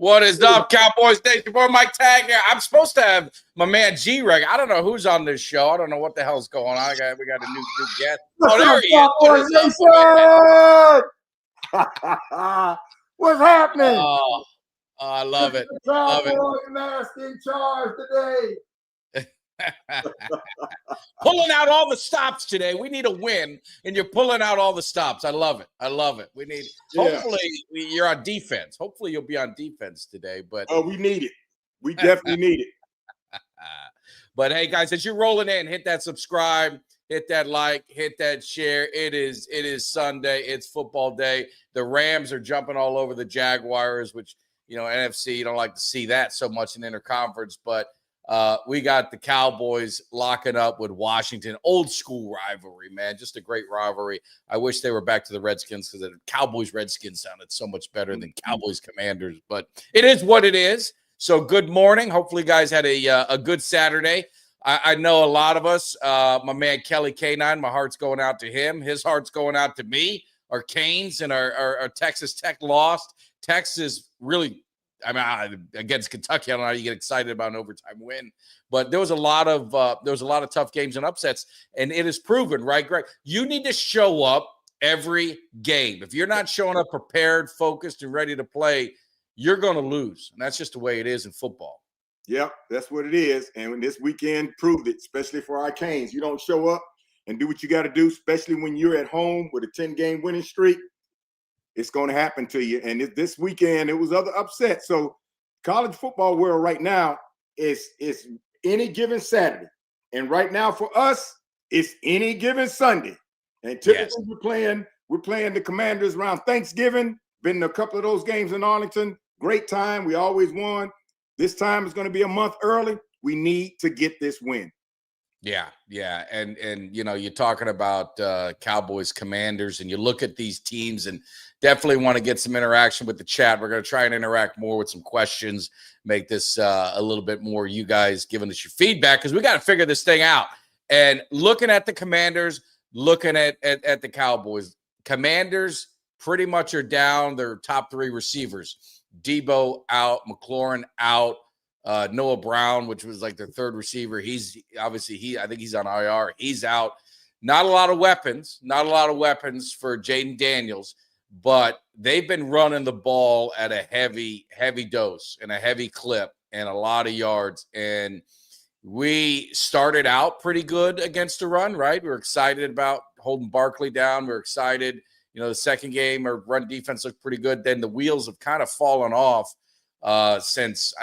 What is up, Cowboys Nation? Boy, Mike Tag here. I'm supposed to have my man G-Reg. I don't know who's on this show. I don't know what the hell's going on. We got a new guest. Oh, there he is. What's happening? Oh, I love it. Love it. Master in charge today. Pulling out all the stops today. We need a win, and you're pulling out all the stops. I love it. I love it. We need. Hopefully, you're on defense. Hopefully, you'll be on defense today. But we need it. We definitely need it. But hey, guys, as you're rolling in, hit that subscribe, hit that like, hit that share. It is Sunday. It's football day. The Rams are jumping all over the Jaguars, which NFC, you don't like to see that so much in interconference, but. We got the Cowboys locking up with Washington. Old school rivalry, man. Just a great rivalry. I wish they were back to the Redskins because the Cowboys-Redskins sounded so much better than Cowboys-Commanders. But it is what it is. So good morning. Hopefully you guys had a good Saturday. I know a lot of us. My man Kelly K9, my heart's going out to him. His heart's going out to me. Our Canes and our Texas Tech lost. Texas really – against Kentucky, I don't know how you get excited about an overtime win, but there was a lot of tough games and upsets, and it is proven, right, Greg? You need to show up every game. If you're not showing up prepared, focused, and ready to play, you're going to lose, and that's just the way it is in football. Yep, that's what it is, and this weekend proved it, especially for our Canes. You don't show up and do what you got to do, especially when you're at home with a 10-game winning streak. It's going to happen to you. And this weekend, it was other upsets. So college football world right now is any given Saturday. And right now for us, it's any given Sunday. And typically we're playing the Commanders around Thanksgiving. Been to a couple of those games in Arlington. Great time. We always won. This time it's going to be a month early. We need to get this win. Yeah. And you're talking about Cowboys, Commanders, and you look at these teams and definitely want to get some interaction with the chat. We're going to try and interact more with some questions, make this a little bit more you guys giving us your feedback because we got to figure this thing out. And looking at the Commanders, looking at the Cowboys, Commanders pretty much are down their top three receivers. Debo out, McLaurin out. Noah Brown, which was like their third receiver. I think he's on IR. He's out. Not a lot of weapons for Jaden Daniels, but they've been running the ball at a heavy dose and a heavy clip and a lot of yards. And we started out pretty good against the run, right? We were excited about holding Barkley down. We were excited. The second game, our run defense looked pretty good. Then the wheels have kind of fallen off since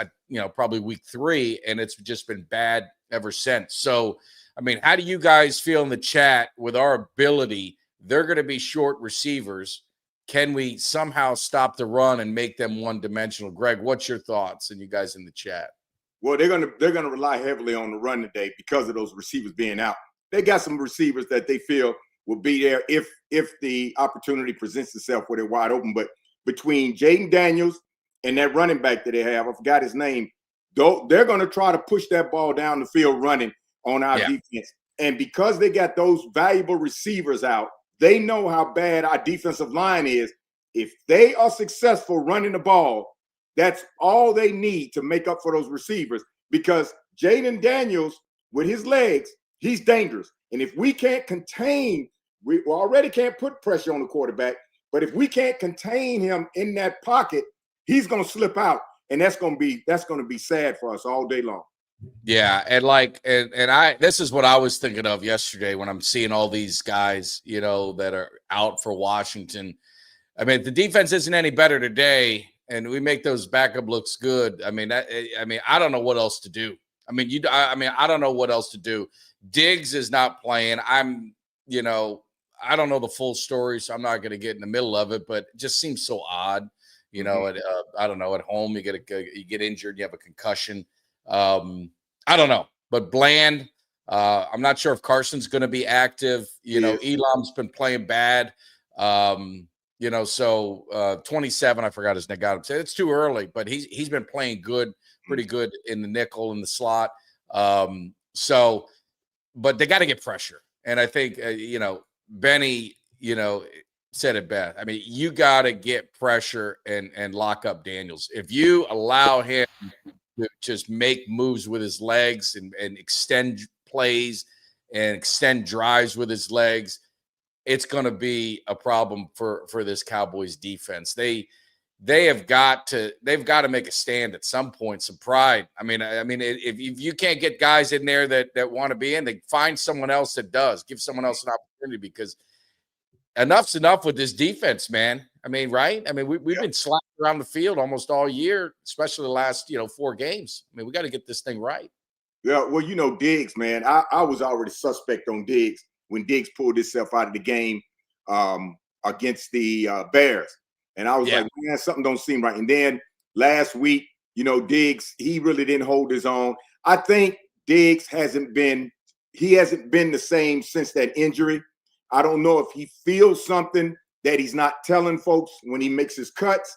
probably week 3, and it's just been bad ever since. So, how do you guys feel in the chat with our ability? They're going to be short receivers. Can we somehow stop the run and make them one-dimensional? Greg, what's your thoughts? And you guys in the chat. Well, they're gonna rely heavily on the run today because of those receivers being out. They got some receivers that they feel will be there if the opportunity presents itself where they're wide open. But between Jaden Daniels and that running back that they have, I forgot his name, they're going to try to push that ball down the field running on our defense. And because they got those valuable receivers out, they know how bad our defensive line is. If they are successful running the ball, that's all they need to make up for those receivers, because Jaden Daniels, with his legs, he's dangerous. And if we can't contain, we already can't put pressure on the quarterback, but if we can't contain him in that pocket, he's going to slip out, and that's going to be sad for us all day long. Yeah, and this is what I was thinking of yesterday when I'm seeing all these guys, that are out for Washington. The defense isn't any better today, and we make those backup looks good. I don't know what else to do. I don't know what else to do. Diggs is not playing. I don't know the full story, so I'm not going to get in the middle of it, but it just seems so odd. I don't know, at home, you get injured, you have a concussion. I don't know, but Bland, I'm not sure if Carson's going to be active. Elam's been playing bad. So 27, I forgot his name. Got him. It's too early, but he's been playing good, pretty good in the nickel, in the slot. But they got to get pressure. And I think, Benny, said it best. I mean, you got to get pressure and lock up Daniels. If you allow him to just make moves with his legs and extend plays and extend drives with his legs, it's going to be a problem for this Cowboys defense. They've got to make a stand at some point, some pride. I mean, if you can't get guys in there that want to be in, they find someone else that does. Give someone else an opportunity, because enough's enough with this defense, man. I mean, right? I mean, we've been slapped around the field almost all year, especially the last 4 games. I mean, we got to get this thing right. Yeah, well, Diggs, man, I was already suspect on Diggs when Diggs pulled himself out of the game against the Bears. And I was like, man, something don't seem right. And then last week, Diggs, he really didn't hold his own. I think Diggs hasn't been the same since that injury. I don't know if he feels something that he's not telling folks when he makes his cuts.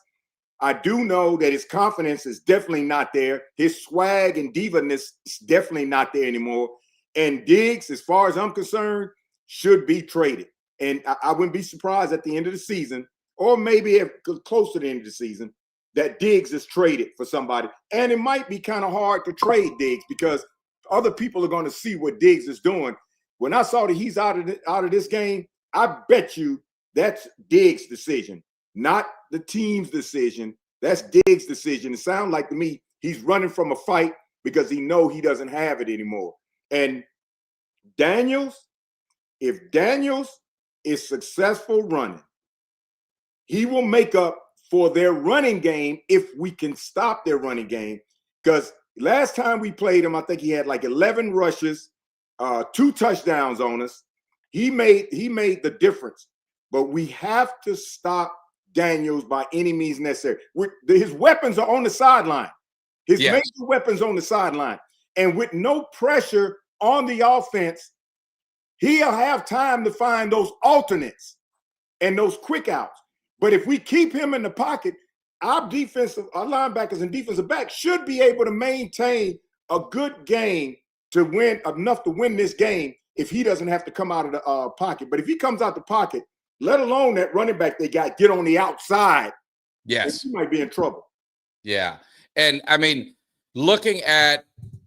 I do know that his confidence is definitely not there. His swag and diva-ness is definitely not there anymore. And Diggs, as far as I'm concerned, should be traded. And I wouldn't be surprised at the end of the season, or maybe close to the end of the season, that Diggs is traded for somebody. And it might be kind of hard to trade Diggs because other people are going to see what Diggs is doing. When I saw that he's out of this game, I bet you that's Diggs' decision, not the team's decision. That's Diggs' decision. It sounds like to me he's running from a fight because he knows he doesn't have it anymore. And if Daniels is successful running, he will make up for their running game if we can stop their running game. Because last time we played him, I think he had like 11 rushes, 2 touchdowns on us. He made the difference. But we have to stop Daniels by any means necessary. His weapons are on the sideline. His major weapons on the sideline. And with no pressure on the offense, he'll have time to find those alternates and those quick outs. But if we keep him in the pocket, our linebackers and defensive backs should be able to maintain a good game to win enough to win this game if he doesn't have to come out of the pocket. But if he comes out the pocket, let alone that running back they got, get on the outside, he might be in trouble. Yeah. And I mean, looking at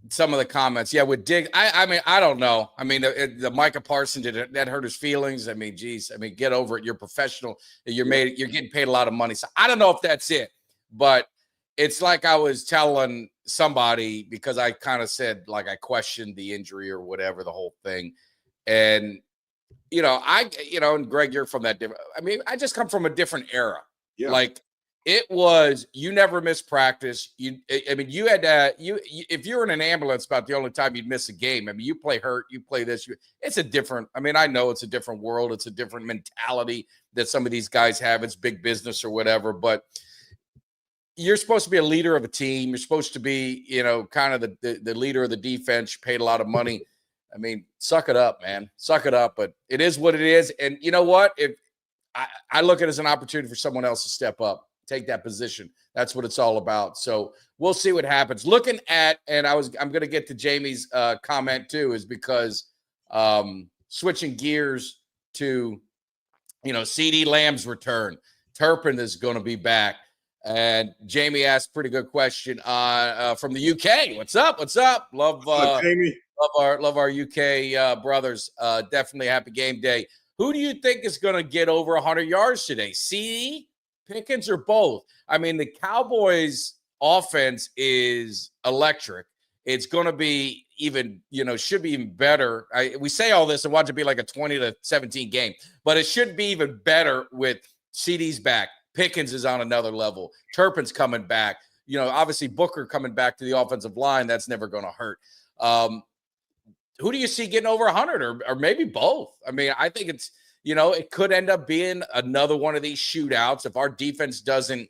some of the comments, with Diggs, I mean, I don't know. I mean, the Micah Parsons that hurt his feelings. I mean, geez, get over it. You're professional. You're getting paid a lot of money. So I don't know if that's it, but it's like I was telling somebody, because I kind of said, like, I questioned the injury or whatever, the whole thing. And, and Greg, you're from that different. I mean, I just come from a different era. Yeah. Like, it was, you never miss practice. You had if you were in an ambulance, about the only time you'd miss a game. I mean, you play hurt, you play this. It's a different, I know it's a different world. It's a different mentality that some of these guys have. It's big business or whatever, but you're supposed to be a leader of a team. You're supposed to be, kind of the leader of the defense. You paid a lot of money. I mean, suck it up, man. Suck it up. But it is what it is. And you know what? If I look at it as an opportunity for someone else to step up, take that position. That's what it's all about. So we'll see what happens. Looking at, and I'm going to get to Jamie's comment too, is because switching gears to, CeeDee Lamb's return. Turpin is going to be back. And Jamie asked a pretty good question from the UK. What's up? What's up? Love Jamie. Love our UK brothers. Definitely happy game day. Who do you think is going to get over 100 yards today? CeeDee, Pickens, or both? I mean, the Cowboys offense is electric. It's going to be even, should be even better. We say all this and want it to be like a 20-17 game, but it should be even better with CeeDee's back. Pickens is on another level. Turpin's coming back. Obviously Booker coming back to the offensive line. That's never going to hurt. Who do you see getting over 100 or maybe both? I mean, I think it's, it could end up being another one of these shootouts. If our defense doesn't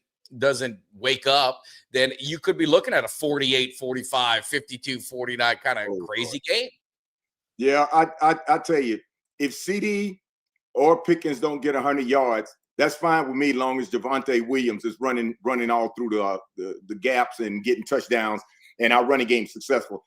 wake up, then you could be looking at a 48-45, 52-49 kind of crazy game. Yeah, I tell you, if CeeDee or Pickens don't get 100 yards, that's fine with me, as long as Javonte Williams is running all through the gaps and getting touchdowns, and our running game successful.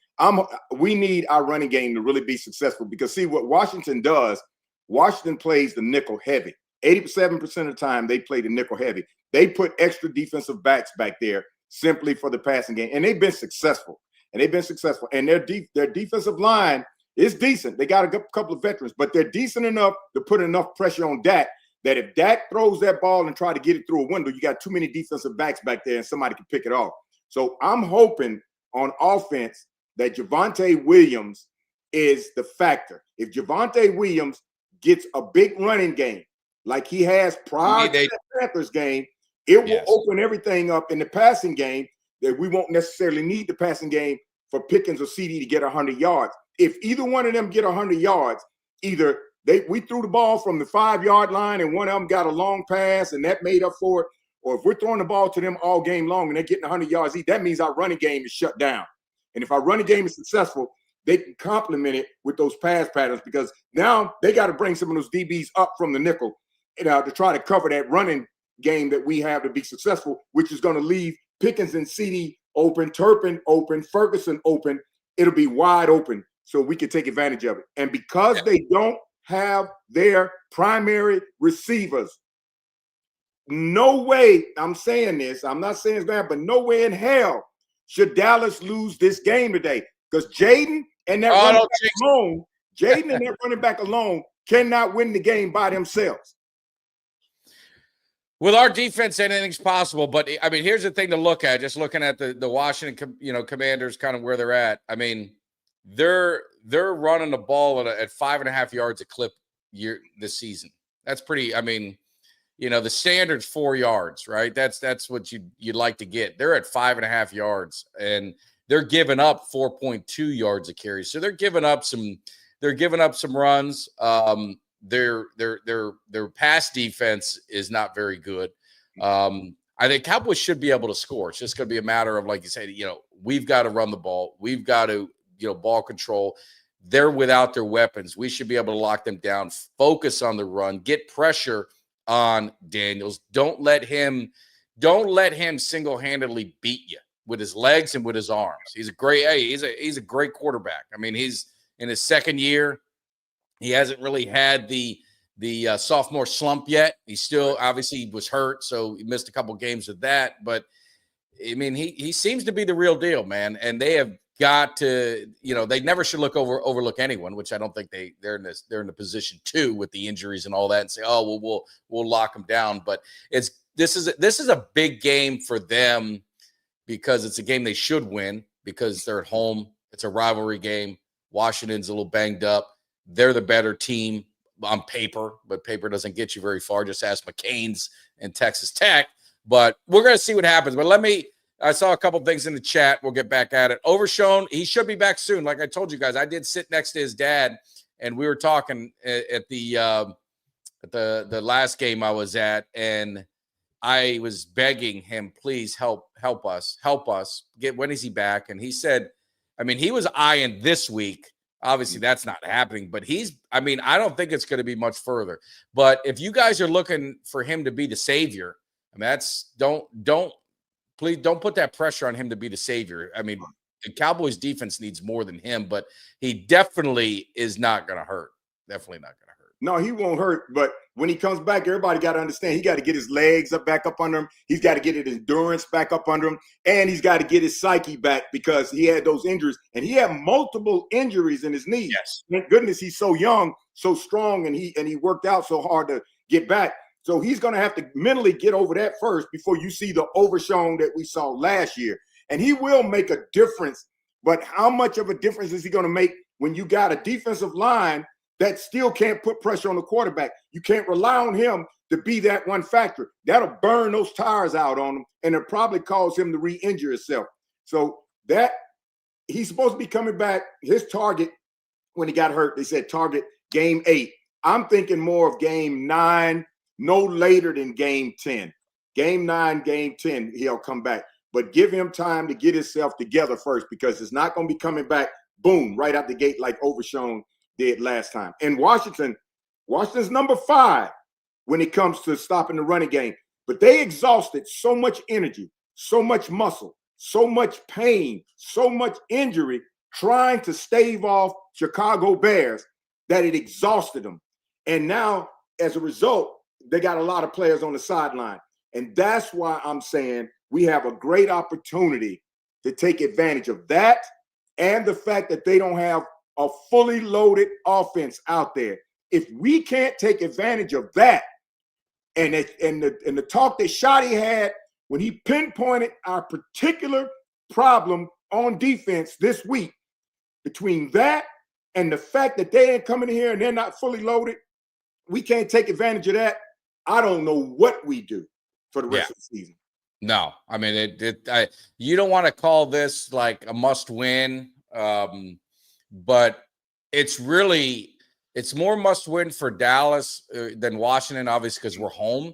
We need our running game to really be successful, because see what Washington does. Washington plays the nickel heavy. 87% of the time they play the nickel heavy. They put extra defensive backs back there simply for the passing game, and they've been successful. And their defensive line is decent. They got a couple of veterans, but they're decent enough to put enough pressure on Dak that if Dak throws that ball and try to get it through a window, you got too many defensive backs back there and somebody can pick it off. So I'm hoping on offense that Javonte Williams is the factor. If Javonte Williams gets a big running game like he has prior to the Panthers game, it will open everything up in the passing game that we won't necessarily need the passing game for Pickens or CeeDee to get 100 yards. If either one of them get 100 yards, either we threw the ball from the 5-yard line and one of them got a long pass and that made up for it, or if we're throwing the ball to them all game long and they're getting 100 yards each, that means our running game is shut down. And if our running game is successful, they can complement it with those pass patterns, because now they got to bring some of those DBs up from the nickel to try to cover that running game that we have to be successful, which is going to leave Pickens and CeeDee open, Turpin open, Ferguson open. It'll be wide open so we can take advantage of it. And because they don't have their primary receivers, no way, I'm saying this, I'm not saying it's going to happen, but no way in hell should Dallas lose this game today, because Jaden and that running back alone cannot win the game by themselves. With our defense, anything's possible. But I mean, here's the thing to look at. Just looking at the Washington, Commanders, kind of where they're at. I mean, they're running the ball at 5.5 yards a clip this season. That's pretty. I mean, the standard's 4 yards, right? That's what you'd like to get. They're at 5.5 yards, and they're giving up 4.2 yards a carry. So they're giving up some. They're giving up some runs. Their pass defense is not very good. I think Cowboys should be able to score. It's just going to be a matter of, like you said, we've got to run the ball. We've got to, ball control. They're without their weapons. We should be able to lock them down, focus on the run, get pressure on Daniels. Don't let him single-handedly beat you with his legs and with his arms. He's a great quarterback. I mean, he's in his second year. He hasn't really had the sophomore slump yet. He still obviously was hurt, so he missed a couple games with that. But I mean, he seems to be the real deal, man. And they have got to, they never should overlook anyone, which I don't think they're in the position to, with the injuries and all that, and say, oh, well, we'll lock them down. But this is a big game for them, because it's a game they should win, because they're at home. It's a rivalry game. Washington's a little banged up. They're the better team on paper, but paper doesn't get you very far. Just ask McCain's and Texas Tech. But we're going to see what happens. But I saw a couple things in the chat. We'll get back at it. Overshown, he should be back soon. Like I told you guys, I did sit next to his dad, and we were talking at the last game I was at, and I was begging him, please help us. When is he back? And he said, I mean, he was eyeing this week. Obviously, that's not happening, but I don't think it's going to be much further. But if you guys are looking for him to be the savior, I mean, please don't put that pressure on him to be the savior. I mean, the Cowboys defense needs more than him, but he definitely is not going to hurt. Definitely not going to hurt. No, he won't hurt. But when he comes back, everybody got to understand he got to get his legs back up under him. He's got to get his endurance back up under him. And he's got to get his psyche back, because he had those injuries. And he had multiple injuries in his knees. Yes. Thank goodness he's so young, so strong, and he worked out so hard to get back. So he's going to have to mentally get over that first before you see the overshown that we saw last year. And he will make a difference. But how much of a difference is he going to make when you got a defensive line that still can't put pressure on the quarterback? You can't rely on him to be that one factor. That'll burn those tires out on him, and it'll probably cause him to re-injure himself. So that he's supposed to be coming back. His target when he got hurt, they said target game 8. I'm thinking more of game 9, no later than game 10. Game 9, game 10, he'll come back. But give him time to get himself together first, because it's not going to be coming back, boom, right out the gate like Overshown did last time. And Washington's number 5 when it comes to stopping the running game. But they exhausted so much energy, so much muscle, so much pain, so much injury trying to stave off Chicago Bears that it exhausted them. And now, as a result, they got a lot of players on the sideline. And that's why I'm saying we have a great opportunity to take advantage of that and the fact that they don't have a fully loaded offense out there. If we can't take advantage of that, and the talk that Shotty had when he pinpointed our particular problem on defense this week, between that and the fact that they ain't coming here and they're not fully loaded, we can't take advantage of that. I don't know what we do for the rest of the season. No, I mean, you don't want to call this like a must win, but it's more must win for Dallas than Washington, obviously, because we're home.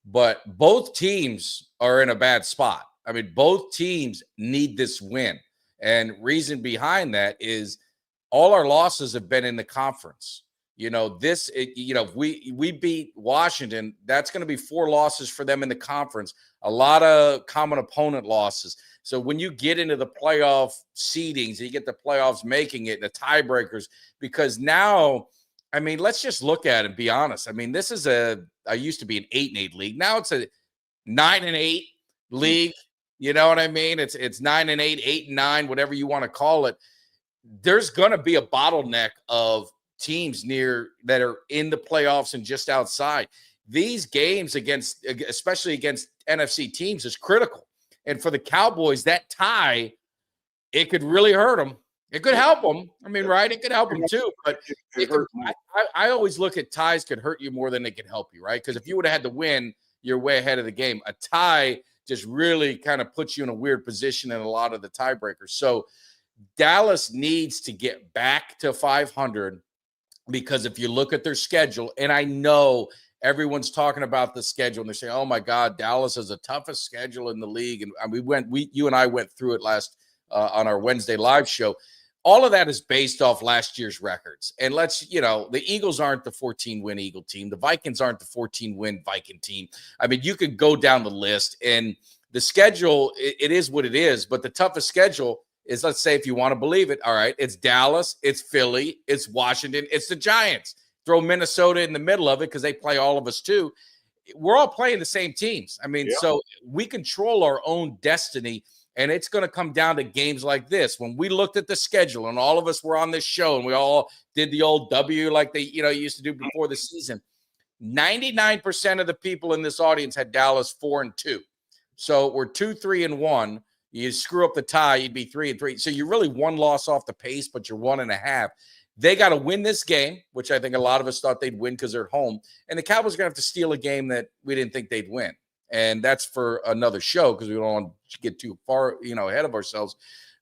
But both teams are in a bad spot. I mean, both teams need this win. And reason behind that is all our losses have been in the conference. If we beat Washington, that's going to be 4 losses for them in the conference, a lot of common opponent losses. So when you get into the playoff seedings, you get the playoffs making it, the tiebreakers, because now, I mean, let's just look at it and be honest. I mean, this is I used to be an 8-8 league. Now it's a 9-8 league. You know what I mean? It's 9-8, 8-9, whatever you want to call it. There's going to be a bottleneck of teams that are in the playoffs and just outside. These games especially against NFC teams, is critical. And for the Cowboys, that tie, it could really hurt them. It could help them. I mean, right? It could help them too. But I always look at ties could hurt you more than they could help you, right? Because if you would have had to win, you're way ahead of the game. A tie just really kind of puts you in a weird position in a lot of the tiebreakers. So Dallas needs to get back to 500, because if you look at their schedule, and I know everyone's talking about the schedule and they're saying, oh my God, Dallas has the toughest schedule in the league. And you and I went through it last on our Wednesday live show. All of that is based off last year's records. And the Eagles aren't the 14-win Eagle team. The Vikings aren't the 14-win Viking team. I mean, you could go down the list, and the schedule, it is what it is. But the toughest schedule is, let's say, if you want to believe it, all right, it's Dallas, it's Philly, it's Washington, it's the Giants. Throw Minnesota in the middle of it because they play all of us too. We're all playing the same teams. I mean, So we control our own destiny. And it's going to come down to games like this. When we looked at the schedule and all of us were on this show and we all did the old W like they used to do before the season, 99% of the people in this audience had Dallas 4-2. So we're 2-3-1. You screw up the tie, you'd be 3-3. So you're really 1 loss off the pace, but you're 1.5. They got to win this game, which I think a lot of us thought they'd win because they're at home. And the Cowboys are going to have to steal a game that we didn't think they'd win. And that's for another show because we don't want to get too far, ahead of ourselves.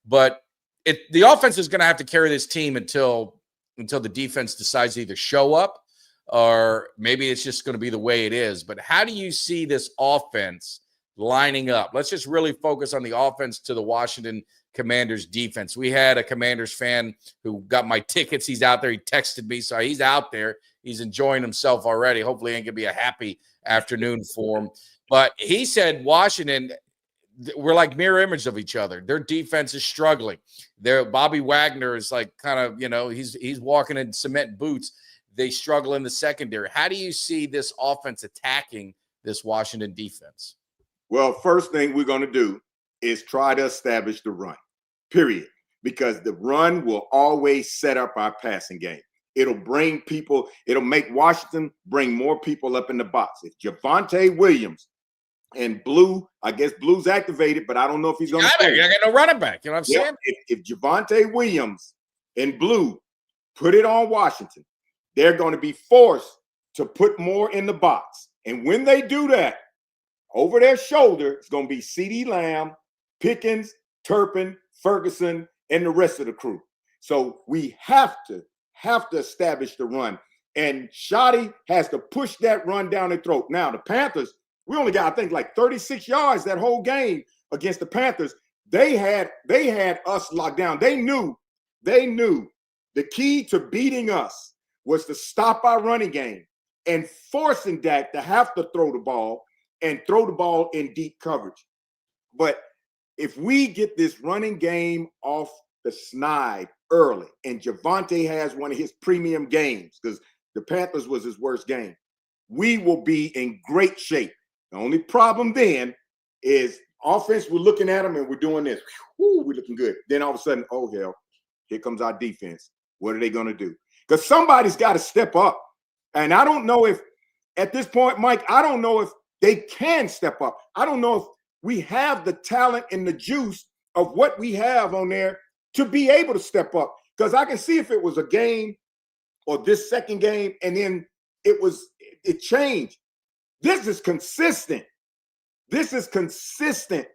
But the offense is going to have to carry this team until the defense decides to either show up or maybe it's just going to be the way it is. But how do you see this offense lining up? Let's just really focus on the offense to the Washington Commanders defense. We had a Commanders fan who got my tickets. He's out there. He texted me. So he's out there. He's enjoying himself already. Hopefully it ain't going to be a happy afternoon for him. But he said Washington, we're like mirror image of each other. Their defense is struggling. Bobby Wagner is like kind of, he's walking in cement boots. They struggle in the secondary. How do you see this offense attacking this Washington defense? Well, first thing we're going to do is try to establish the run, period, because the run will always set up our passing game. It'll make Washington bring more people up in the box. If Javonte Williams and Blue, I guess Blue's activated, but I don't know if he's going to stay. You got no running back. You know what I'm saying? If Javonte Williams and Blue put it on Washington, they're going to be forced to put more in the box. And when they do that, over their shoulder, it's going to be CeeDee Lamb, Pickens, Turpin, Ferguson, and the rest of the crew. So we have to establish the run. And Shotty has to push that run down their throat. Now, the Panthers, we only got, I think, like 36 yards that whole game against the Panthers. They had us locked down. They knew the key to beating us was to stop our running game and forcing Dak to have to throw the ball and throw the ball in deep coverage. But if we get this running game off the snide early, and Javonte has one of his premium games, because the Panthers was his worst game, we will be in great shape. The only problem then is offense, we're looking at them and we're doing this. Whew, we're looking good. Then all of a sudden, oh, hell, here comes our defense. What are they going to do? Because somebody's got to step up. And I don't know if, at this point, Mike, I don't know if they can step up. I don't know if we have the talent and the juice of what we have on there to be able to step up. Because I can see if it was a game or this second game and then it changed. This is consistent. This is consistent.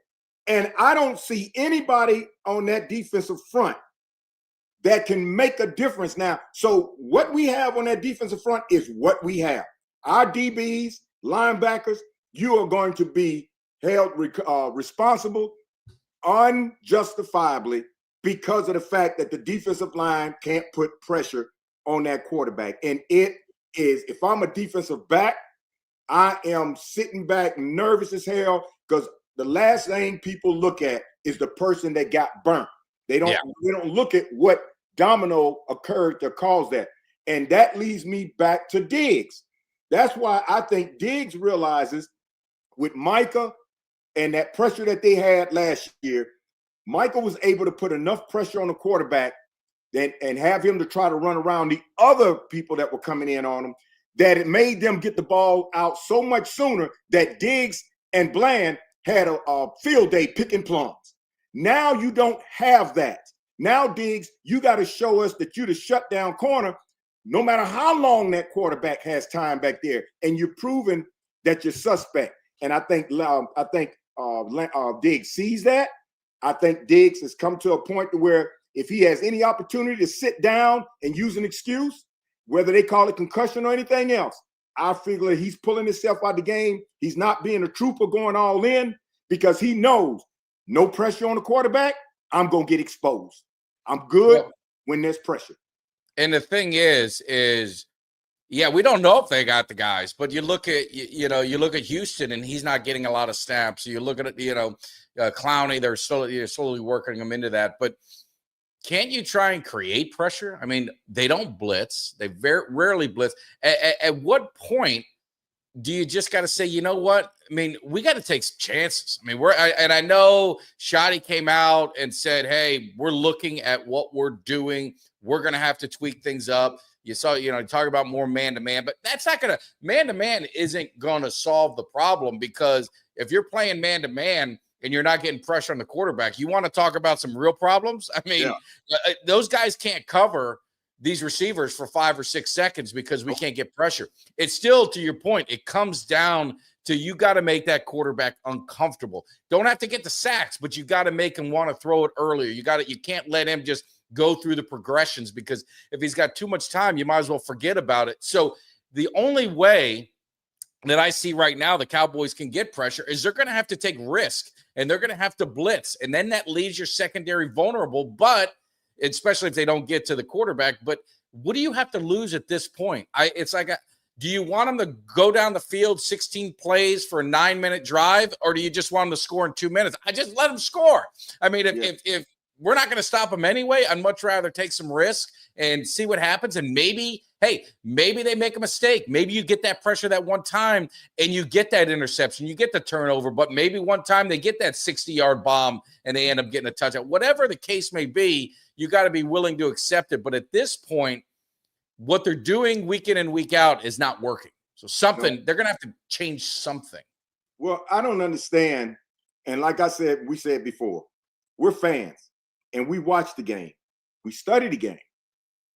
And I don't see anybody on that defensive front that can make a difference now. So what we have on that defensive front is what we have. Our DBs, linebackers, you are going to be held responsible unjustifiably because of the fact that the defensive line can't put pressure on that quarterback. And it is, if I'm a defensive back, I am sitting back nervous as hell because the last thing people look at is the person that got burnt. They don't look at what domino occurred to cause that. And that leads me back to Diggs. That's why I think Diggs realizes with Micah and that pressure that they had last year, Micah was able to put enough pressure on the quarterback and have him to try to run around the other people that were coming in on him, that it made them get the ball out so much sooner that Diggs and Bland had a field day picking plums. Now you don't have that. Now, Diggs, you got to show us that you're the shutdown corner, no matter how long that quarterback has time back there, and you're proving that you're suspect. And I think Diggs sees that. I think Diggs has come to a point to where if he has any opportunity to sit down and use an excuse, whether they call it concussion or anything else, I figure he's pulling himself out of the game. He's not being a trooper going all in because he knows no pressure on the quarterback, I'm going to get exposed. I'm good when there's pressure. And the thing is, yeah, we don't know if they got the guys, but you look at, you look at Houston and he's not getting a lot of snaps. You look at, Clowney, they're slowly working him into that. But can't you try and create pressure? I mean, they don't blitz. They very rarely blitz. At what point do you just got to say, you know what? I mean, we got to take chances. I mean, I know Shoddy came out and said, hey, we're looking at what we're doing. We're going to have to tweak things up. You saw, talk about more man-to-man, but that's not going to – man-to-man isn't going to solve the problem because if you're playing man-to-man and you're not getting pressure on the quarterback, you want to talk about some real problems? I mean, those guys can't cover these receivers for 5 or 6 seconds because we can't get pressure. It's still, to your point, it comes down to you got to make that quarterback uncomfortable. Don't have to get the sacks, but you got to make him want to throw it earlier. You can't let him just go through the progressions because if he's got too much time, you might as well forget about it. So the only way that I see right now the Cowboys can get pressure is they're going to have to take risk and they're going to have to blitz. And then that leaves your secondary vulnerable, but especially if they don't get to the quarterback. But what do you have to lose at this point? Do you want them to go down the field 16 plays for a 9-minute drive, or do you just want them to score in 2 minutes? I just let them score. I mean, if we're not going to stop them anyway, I'd much rather take some risk and see what happens. And maybe they make a mistake. Maybe you get that pressure that one time and you get that interception, you get the turnover, but maybe one time they get that 60-yard bomb and they end up getting a touchdown. Whatever the case may be, you got to be willing to accept it. But at this point, what they're doing week in and week out is not working. So they're going to have to change something. Well, I don't understand. And like we said before, we're fans and we watch the game. We study the game.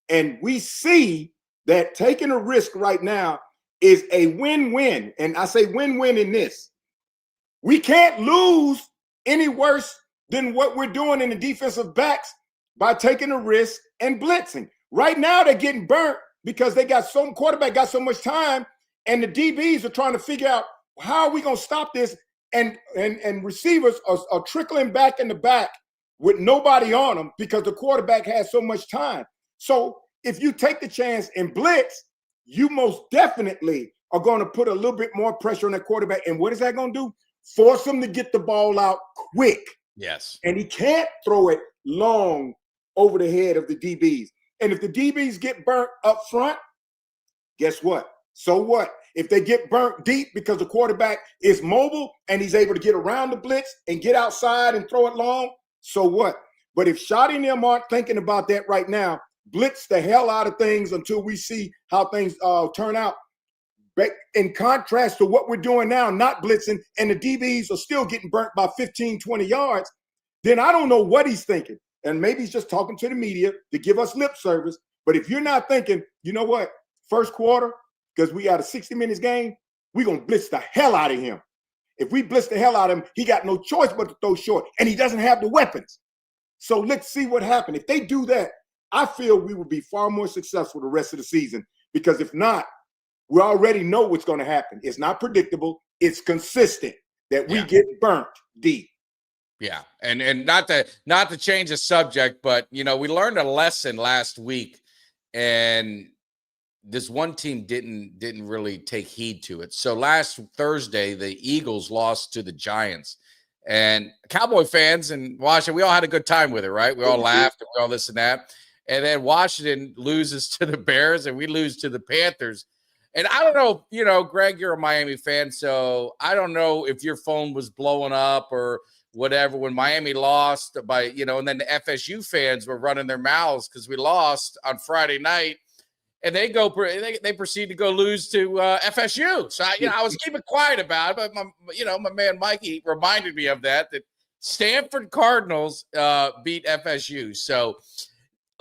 And we see that taking a risk right now is a win-win. And I say win-win in this. We can't lose any worse than what we're doing in the defensive backs by taking a risk and blitzing. Right now, they're getting burnt because quarterback got so much time, and the DBs are trying to figure out how are we going to stop this, and receivers are trickling back in the back with nobody on them because the quarterback has so much time. So if you take the chance and blitz, you most definitely are going to put a little bit more pressure on that quarterback. And what is that going to do? Force him to get the ball out quick. Yes. And he can't throw it long over the head of the DBs. And if the DBs get burnt up front, guess what? So what? If they get burnt deep because the quarterback is mobile and he's able to get around the blitz and get outside and throw it long, so what? But if Shotty and them aren't thinking about that right now, blitz the hell out of things until we see how things turn out. But in contrast to what we're doing now, not blitzing, and the DBs are still getting burnt by 15, 20 yards, then I don't know what he's thinking. And maybe he's just talking to the media to give us lip service. But if you're not thinking, you know what, first quarter, because we got a 60 minutes game, we're going to blitz the hell out of him. If we blitz the hell out of him, he got no choice but to throw short, and he doesn't have the weapons. So let's see what happens. If they do that, I feel we will be far more successful the rest of the season, because if not, we already know what's going to happen. It's not predictable. It's consistent that we get burnt deep. Yeah, and not to change the subject, but we learned a lesson last week, and this one team didn't really take heed to it. So last Thursday, the Eagles lost to the Giants, and Cowboy fans in Washington, we all had a good time with it, right? We all laughed and we all this and that, and then Washington loses to the Bears, and we lose to the Panthers. And I don't know, Greg, you're a Miami fan, so I don't know if your phone was blowing up or whatever when Miami lost by, and then the FSU fans were running their mouths because we lost on Friday night, and they proceed to go lose to FSU. So I was keeping quiet about it, but my man Mikey reminded me of that Stanford Cardinals beat FSU. So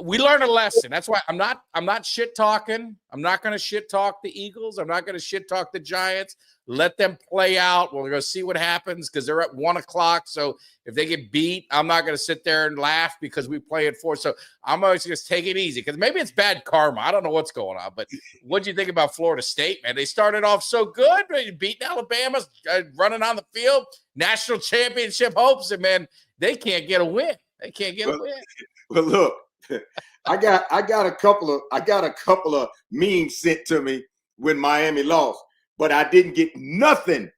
we learned a lesson. That's why I'm not shit talking. I'm not going to shit talk the Eagles. I'm not going to shit talk the Giants. Let them play out. We're going to see what happens because they're at 1:00. So if they get beat, I'm not going to sit there and laugh because we play at 4. So I'm always just take it easy because maybe it's bad karma. I don't know what's going on. But what do you think about Florida State, man? They started off so good, beating Alabama, running on the field, national championship hopes, and man, they can't get a win. They can't get a win. But look. I got a couple of memes sent to me when Miami lost, but I didn't get nothing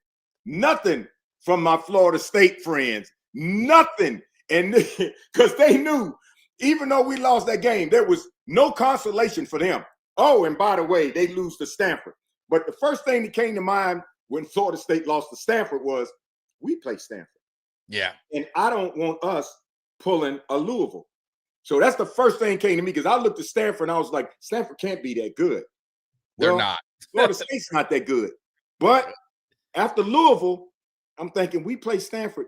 from my Florida State friends, nothing, and because they knew even though we lost that game, there was no consolation for them. Oh, and by the way, they lose to Stanford. But the first thing that came to mind when Florida State lost to Stanford was we play Stanford. Yeah, and I don't want us pulling a Louisville. So that's the first thing came to me because I looked at Stanford and I was like, Stanford can't be that good. They're not. Florida State's not that good. But after Louisville, I'm thinking we play Stanford.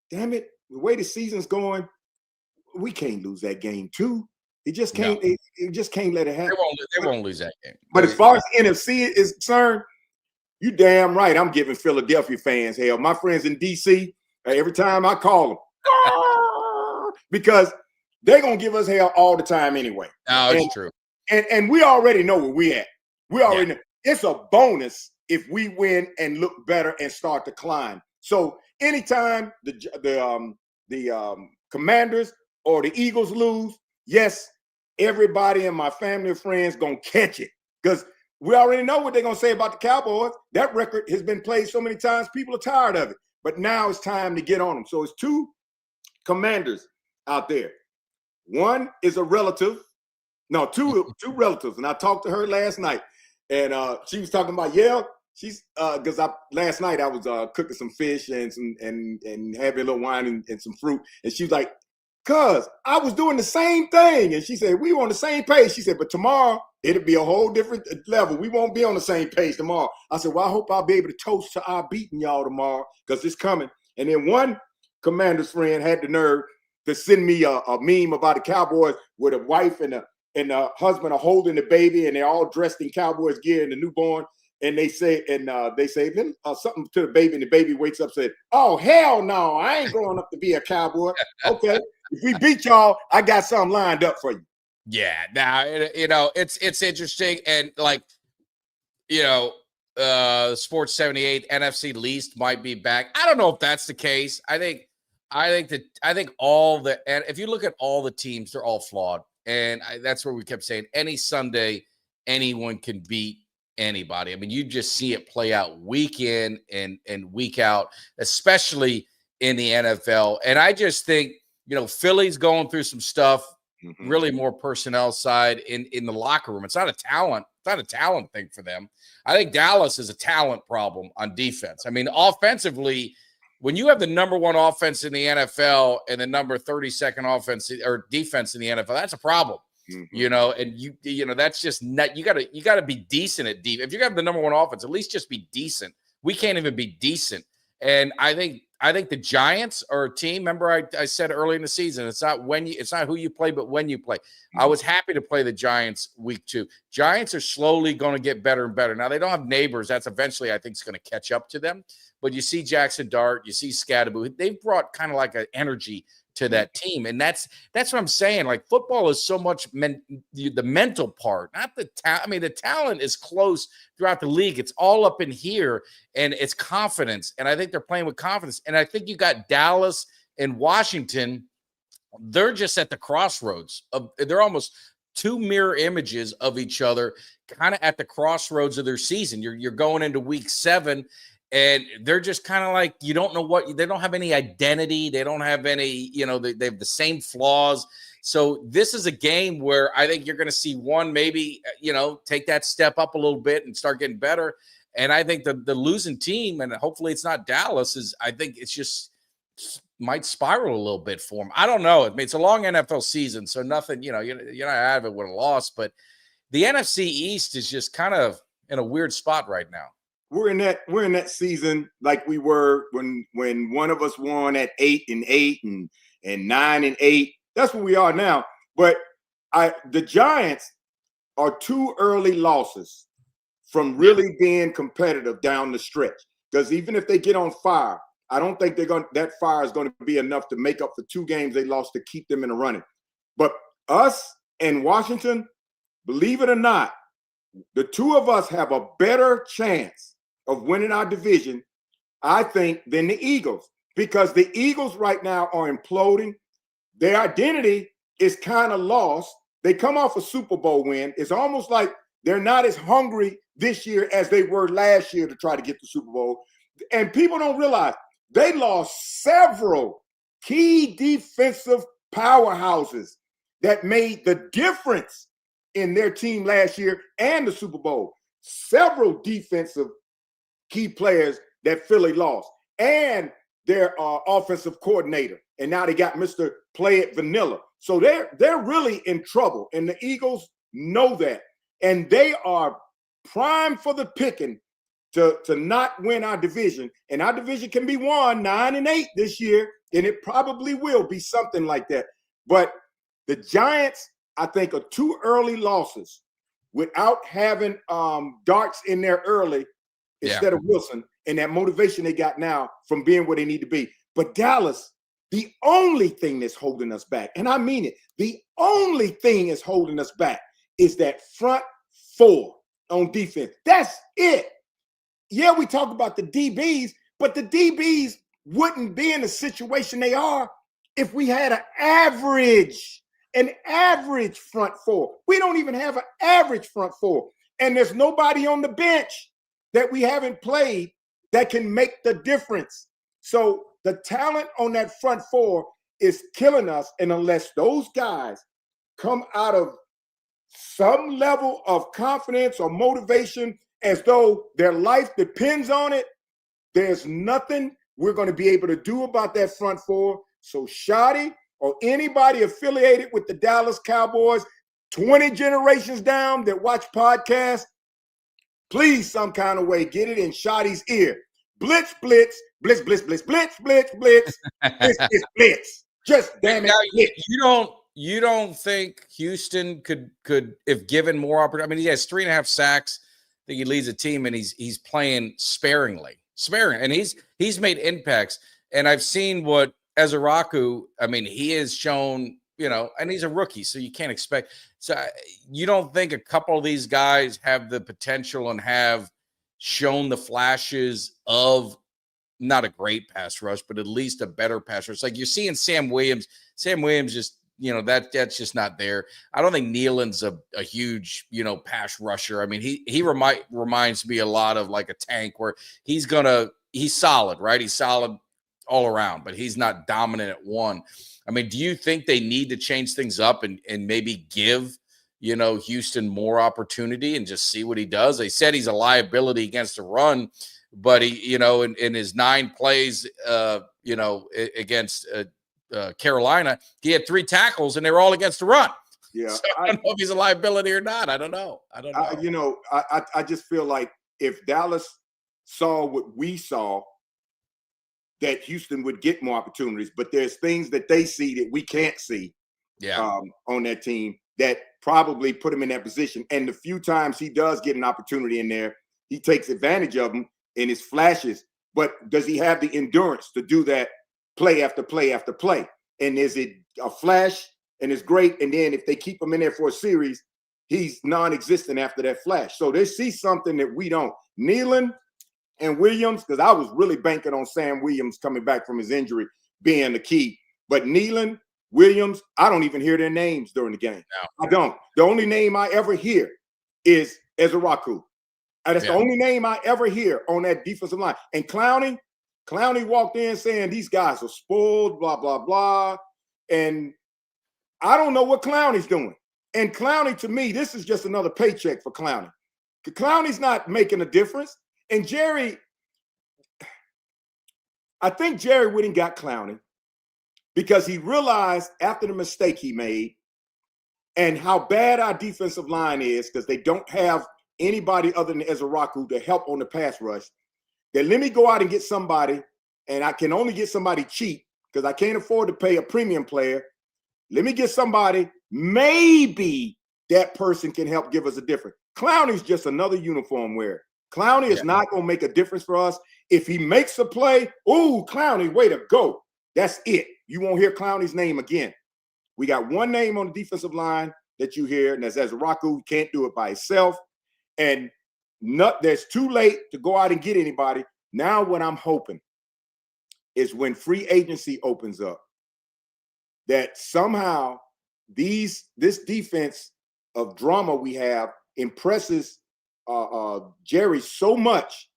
Damn it, the way the season's going, we can't lose that game too. It just can't. No. It just can't let it happen. They won't lose that game. But as far as NFC is concerned, you damn right. I'm giving Philadelphia fans hell. My friends in DC, every time I call them, because they're going to give us hell all the time anyway. No, it's true. And we already know where we at. We already know. It's a bonus if we win and look better and start to climb. So anytime the Commanders or the Eagles lose, yes, everybody in my family and friends going to catch it because we already know what they're going to say about the Cowboys. That record has been played so many times, people are tired of it. But now it's time to get on them. So it's two Commanders out there. One is a relative. No, two relatives. And I talked to her last night. And she was talking about, she's because last night I was cooking some fish and having a little wine and some fruit. And she was like, cuz I was doing the same thing. And she said, we were on the same page. She said, but tomorrow it'll be a whole different level. We won't be on the same page tomorrow. I said, well, I hope I'll be able to toast to our beating y'all tomorrow because it's coming. And then one Commander's friend had the nerve to send me a meme about the Cowboys with a wife and a husband are holding the baby and they're all dressed in Cowboys gear and the newborn. And they say something to the baby and the baby wakes up and said, oh, hell no, I ain't growing up to be a Cowboy. Okay, if we beat y'all, I got something lined up for you. Yeah, now, it's interesting. And Sports 78 NFC least might be back. I don't know if that's the case. I think if you look at all the teams, they're all flawed. And that's where we kept saying any Sunday, anyone can beat anybody. I mean, you just see it play out week in and week out, especially in the NFL. And I just think, Philly's going through some stuff. really more personnel side in the locker room. It's not a talent. It's not a talent thing for them. I think Dallas is a talent problem on defense. I mean, offensively, when you have the number one offense in the NFL and the number 32nd offense or defense in the NFL, that's a problem. You know, and you know, that's just not, you gotta be decent at deep. If you have the number one offense, at least just be decent. We can't even be decent. And I think the Giants are a team. Remember, I said early in the season, it's not who you play, but when you play. I was happy to play the Giants week 2. Giants are slowly going to get better and better. Now they don't have Neighbors. That's eventually, I think, is going to catch up to them. But you see Jackson Dart, you see Scatterbo. They've brought kind of like an energy to that team. And that's what I'm saying. Like, football is so much the mental part, not the talent. I mean, the talent is close throughout the league. It's all up in here, and it's confidence. And I think they're playing with confidence. And I think you got Dallas and Washington. They're just at the crossroads they're almost two mirror images of each other, kind of at the crossroads of their season. You're going into week 7. And they're just kind of like, you don't know they don't have any identity. They don't have any, you know, they have the same flaws. So this is a game where I think you're going to see one maybe, you know, take that step up a little bit and start getting better. And I think the losing team, and hopefully it's not Dallas, I think it's just might spiral a little bit for them. I don't know. I mean, it's a long NFL season, so nothing, you know, you're not out of it with a loss. But the NFC East is just kind of in a weird spot right now. We're in that season like we were when one of us won at 8-8 and 9-8. That's where we are now. But the Giants are 2 early losses from really being competitive down the stretch. Because even if they get on fire, I don't think that fire is going to be enough to make up for 2 games they lost to keep them in the running. But us and Washington, believe it or not, the 2 of us have a better chance of winning our division, I think, than the Eagles, because the Eagles right now are imploding. Their identity is kind of lost. They come off a Super Bowl win. It's almost like they're not as hungry this year as they were last year to try to get the Super Bowl. And people don't realize they lost several key defensive powerhouses that made the difference in their team last year and the Super Bowl. Several defensive key players that Philly lost, and their offensive coordinator. And now they got Mr. Play It Vanilla. So they're really in trouble, and the Eagles know that. And they are primed for the picking to not win our division. And our division can be won 9-8 this year, and it probably will be something like that. But the Giants, I think, are 2 early losses without having darts in there early instead of Wilson, and that motivation they got now from being where they need to be. But Dallas, the only thing that's holding us back, and I mean it, the only thing that's holding us back is that front 4 on defense. That's it. Yeah, we talk about the DBs, but the DBs wouldn't be in the situation they are if we had an average front 4. We don't even have an average front 4. And there's nobody on the bench that we haven't played that can make the difference. So the talent on that front 4 is killing us. And unless those guys come out of some level of confidence or motivation as though their life depends on it, there's nothing we're going to be able to do about that front 4. So Shoddy or anybody affiliated with the Dallas Cowboys, 20 generations down that watch podcasts, please, some kind of way, get it in Shoddy's ear. Blitz, blitz, blitz, blitz, blitz, blitz, blitz, blitz, blitz, blitz, blitz. Just damn it. Blitz. You don't think Houston could, if given more opportunity? I mean, he has 3.5 sacks. I think he leads a team, and he's playing sparingly, and he's made impacts. And I've seen what Ezeraku. I mean, he has shown. You know, and he's a rookie, so you can't expect. So you don't think a couple of these guys have the potential and have shown the flashes of not a great pass rush, but at least a better pass rush? Like you're seeing Sam Williams. Sam Williams just, you know, that's just not there. I don't think Nealon's a huge, you know, pass rusher. I mean, he reminds me a lot of like a Tank, where he's solid, right? He's solid all around, but he's not dominant at one. I mean, do you think they need to change things up and maybe give, Houston more opportunity and just see what he does? They said he's a liability against the run, but he, in his 9 plays, against Carolina, he had 3 tackles and they were all against the run. Yeah, so I don't know if he's a liability or not. I don't know. I just feel like if Dallas saw what we saw, that Houston would get more opportunities, but there's things that they see that we can't see on that team that probably put him in that position. And the few times he does get an opportunity in there, he takes advantage of them in his flashes. But does he have the endurance to do that play after play after play? And is it a flash and it's great, and then if they keep him in there for a series, he's non-existent after that flash? So they see something that we don't. Nealon and Williams, because I was really banking on Sam Williams coming back from his injury being the key. But Nealon, Williams, I don't even hear their names during the game. No. I don't. The only name I ever hear is Ezeraku. That's the only name I ever hear on that defensive line. And Clowney walked in saying these guys are spoiled, blah, blah, blah. And I don't know what Clowney's doing. And Clowney, to me, this is just another paycheck for Clowney. Clowney's not making a difference. And Jerry, I think Jerry went and got Clowney because he realized after the mistake he made and how bad our defensive line is, because they don't have anybody other than Ezeraku to help on the pass rush, that let me go out and get somebody, and I can only get somebody cheap because I can't afford to pay a premium player. Let me get somebody, maybe that person can help give us a difference. Clowney's just another uniform wearer. Clowney is not going to make a difference for us. If he makes a play, ooh, Clowney, way to go. That's it. You won't hear Clowney's name again. We got one name on the defensive line that you hear, and that's Ezeraku. Who can't do it by himself. And that's too late to go out and get anybody. Now what I'm hoping is when free agency opens up, that somehow this defense of drama we have impresses Jerry so much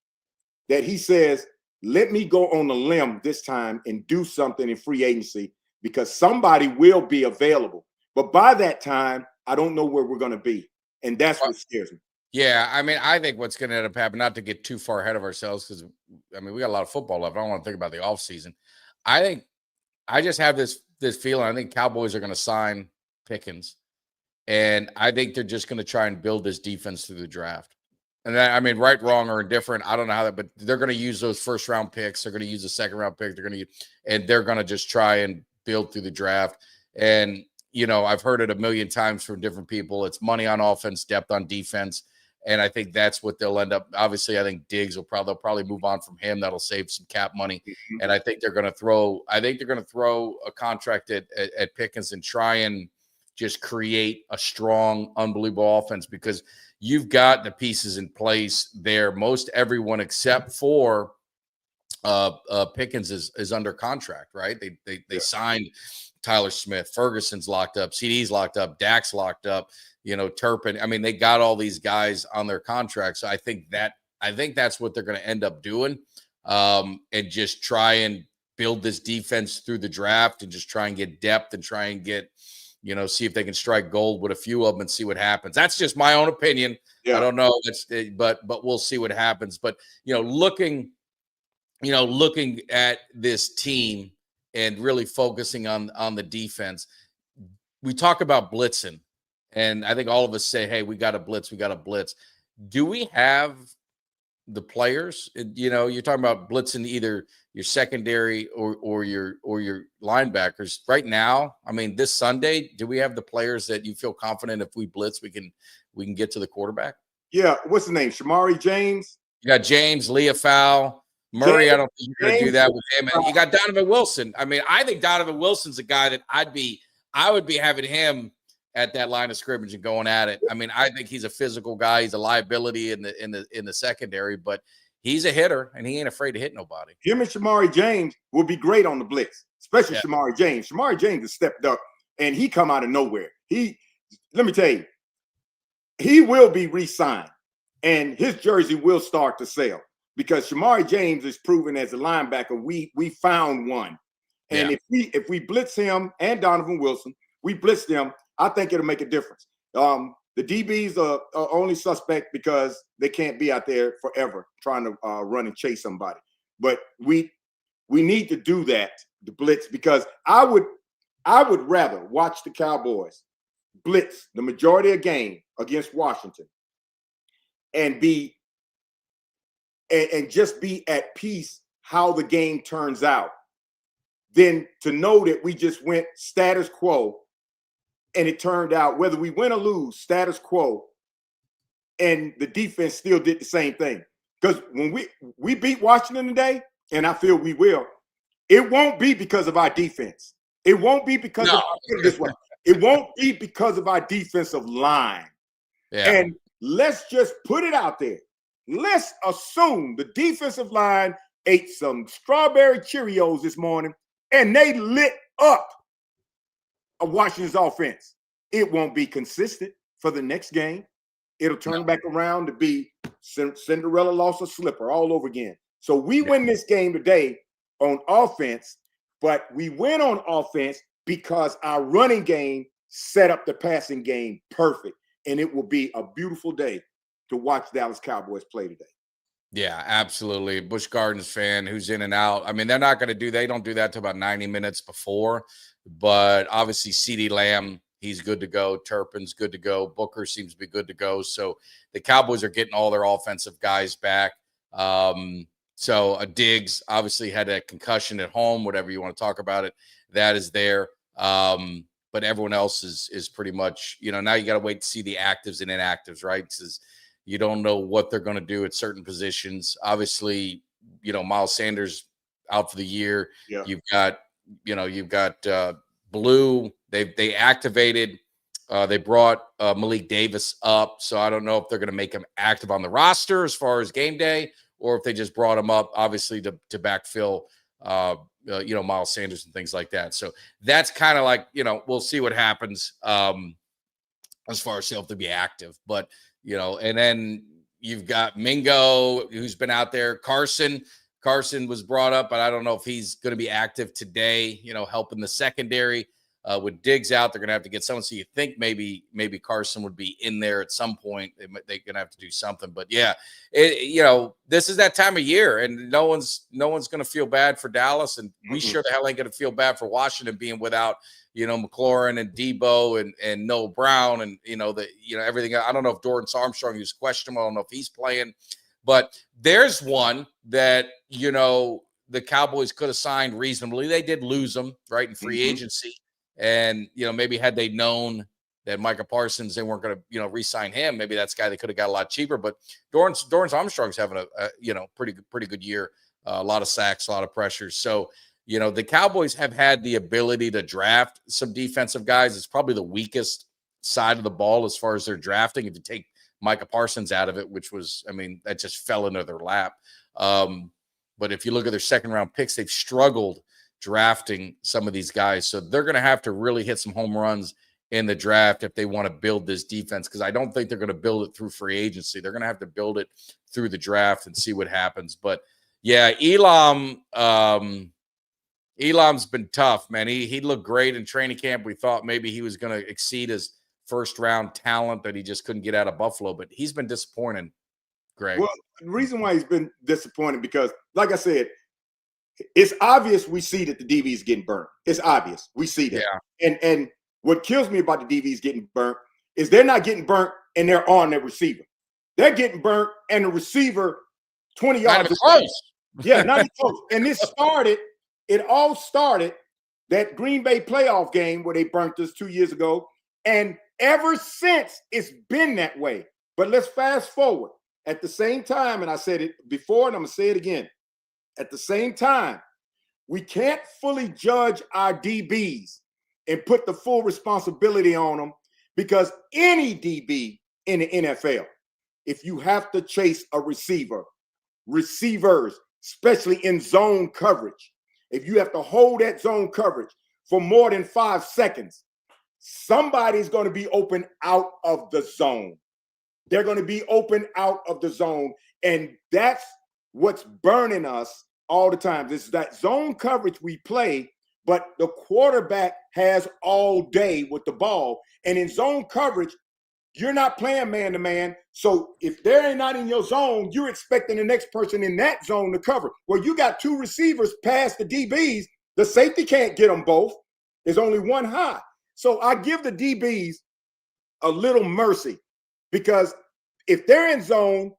that he says, let me go on a limb this time and do something in free agency because somebody will be available. But by that time, I don't know where we're going to be. And that's what scares me. Yeah, I mean, I think what's going to end up happening, not to get too far ahead of ourselves, because, I mean, we got a lot of football left. I don't want to think about the offseason. I just have this feeling. I think Cowboys are going to sign Pickens. And I think they're just going to try and build this defense through the draft. And I mean, right, wrong, or indifferent, I don't know how that, but they're going to use those first-round picks. They're going to use the second-round pick. They're going to just try and build through the draft. And, I've heard it a million times from different people. It's money on offense, depth on defense. And I think that's what they'll end up. Obviously, I think Diggs they'll probably move on from him. That'll save some cap money. Mm-hmm. And I think they're going to throw a contract at Pickens and try and just create a strong, unbelievable offense because you've got the pieces in place there. Most everyone except for Pickens is under contract, right? They signed Tyler Smith, Ferguson's locked up, CeeDee's locked up, Dak's locked up, Turpin. I mean, they got all these guys on their contracts. So I think that's what they're going to end up doing, and just try and build this defense through the draft and just try and get depth and try and get, see if they can strike gold with a few of them and see what happens. That's just my own opinion. Yeah. I don't know. But we'll see what happens. But, looking at this team and really focusing on the defense, we talk about blitzing. And I think all of us say, hey, we got to blitz. Do we have the players? You're talking about blitzing either your secondary or your linebackers right now. I mean, this Sunday, do we have the players that you feel confident if we blitz, we can get to the quarterback? Yeah. What's the name? Shamari James. You got James, Leah Fowl, Murray. I don't think you're going to do that with him. And you got Donovan Wilson. I mean, I think Donovan Wilson's a guy that I would be having him at that line of scrimmage and going at it. I mean, I think he's a physical guy. He's a liability in the secondary, but he's a hitter and he ain't afraid to hit nobody. Him and Shamari James will be great on the blitz, especially Shamari James. Shamari James has stepped up and he come out of nowhere. Let me tell you, he will be re-signed and his jersey will start to sell because Shamari James is proven as a linebacker. We found one. And if we blitz him and Donovan Wilson, we blitz them, I think it'll make a difference. The DBs are only suspect because they can't be out there forever trying to run and chase somebody. But we need to do that, the blitz, because I would rather watch the Cowboys blitz the majority of the game against Washington and just be at peace how the game turns out than to know that we just went status quo and it turned out, whether we win or lose, status quo, and the defense still did the same thing. Because when we beat Washington today, and I feel we will, it won't be because of our defense. It won't be because of this way. It won't be because of our defensive line. Yeah. And let's just put it out there. Let's assume the defensive line ate some strawberry Cheerios this morning and they lit up Washington's offense. It won't be consistent for the next game. It'll turn back around to be Cinderella lost a slipper all over again. So we win this game today on offense, but we win on offense because our running game set up the passing game perfect. And it will be a beautiful day to watch Dallas Cowboys play today. Yeah, absolutely. Busch Gardens fan who's in and out. I mean, they don't do that till about 90 minutes before, but obviously CeeDee Lamb, he's good to go. Turpin's good to go. Booker seems to be good to go. So the Cowboys are getting all their offensive guys back. So Diggs obviously had a concussion at home, whatever you want to talk about it. That is there. But everyone else is pretty much, now you got to wait to see the actives and inactives, right? Because you don't know what they're going to do at certain positions. Obviously, Miles Sanders out for the year. Yeah. You've got Blue. They activated. They brought Malik Davis up. So I don't know if they're going to make him active on the roster as far as game day, or if they just brought him up, obviously, to backfill, Miles Sanders and things like that. So that's kind of like, we'll see what happens as far as he'll to be active. But, and then you've got Mingo, who's been out there. Carson was brought up, but I don't know if he's going to be active today, helping the secondary. With Diggs out, they're going to have to get someone. So you think maybe Carson would be in there at some point. They're going to have to do something. But yeah, this is that time of year, and no one's going to feel bad for Dallas, and we sure the hell ain't going to feel bad for Washington being without McLaurin and Debo and Noah Brown and everything. I don't know if Dorrance Armstrong, who's questionable, I don't know if he's playing, but there's one that the Cowboys could have signed reasonably. They did lose him right in free agency. And, maybe had they known that Micah Parsons, they weren't going to, re-sign him, maybe that's a guy they could have got a lot cheaper. But Dorrance Armstrong's having a pretty good year, a lot of sacks, a lot of pressures. So, the Cowboys have had the ability to draft some defensive guys. It's probably the weakest side of the ball as far as their drafting. If you take Micah Parsons out of it, which was, that just fell into their lap. But if you look at their second round picks, they've struggled drafting some of these guys. So they're going to have to really hit some home runs in the draft if they want to build this defense, because I don't think they're going to build it through free agency. They're going to have to build it through the draft and see what happens. But yeah, Elam's been tough, man. He looked great in training camp. We thought maybe he was going to exceed his first round talent that he just couldn't get out of Buffalo, but he's been disappointing, Greg. Well, the reason why he's been disappointing, because like I said, it's obvious we see that the DB is getting burnt. It's obvious. We see that. Yeah. And what kills me about the DBs getting burnt is they're not getting burnt and they're on their receiver. They're getting burnt and the receiver 20 yards close. Yeah, not even close. And it all started that Green Bay playoff game where they burnt us 2 years ago. And ever since, it's been that way. But let's fast forward. At the same time, and I said it before and I'm going to say it again, at the same time, we can't fully judge our DBs and put the full responsibility on them, because any DB in the NFL, if you have to chase a receivers, especially in zone coverage, if you have to hold that zone coverage for more than 5 seconds, somebody's going to be open out of the zone. They're going to be open out of the zone. And that's what's burning us all the time. This is that zone coverage we play, but the quarterback has all day with the ball. And in zone coverage, you're not playing man-to-man. So if they're not in your zone, you're expecting the next person in that zone to cover. Well, you got two receivers past the DBs. The safety can't get them both. There's only one high. So I give the DBs a little mercy, because if they're in zone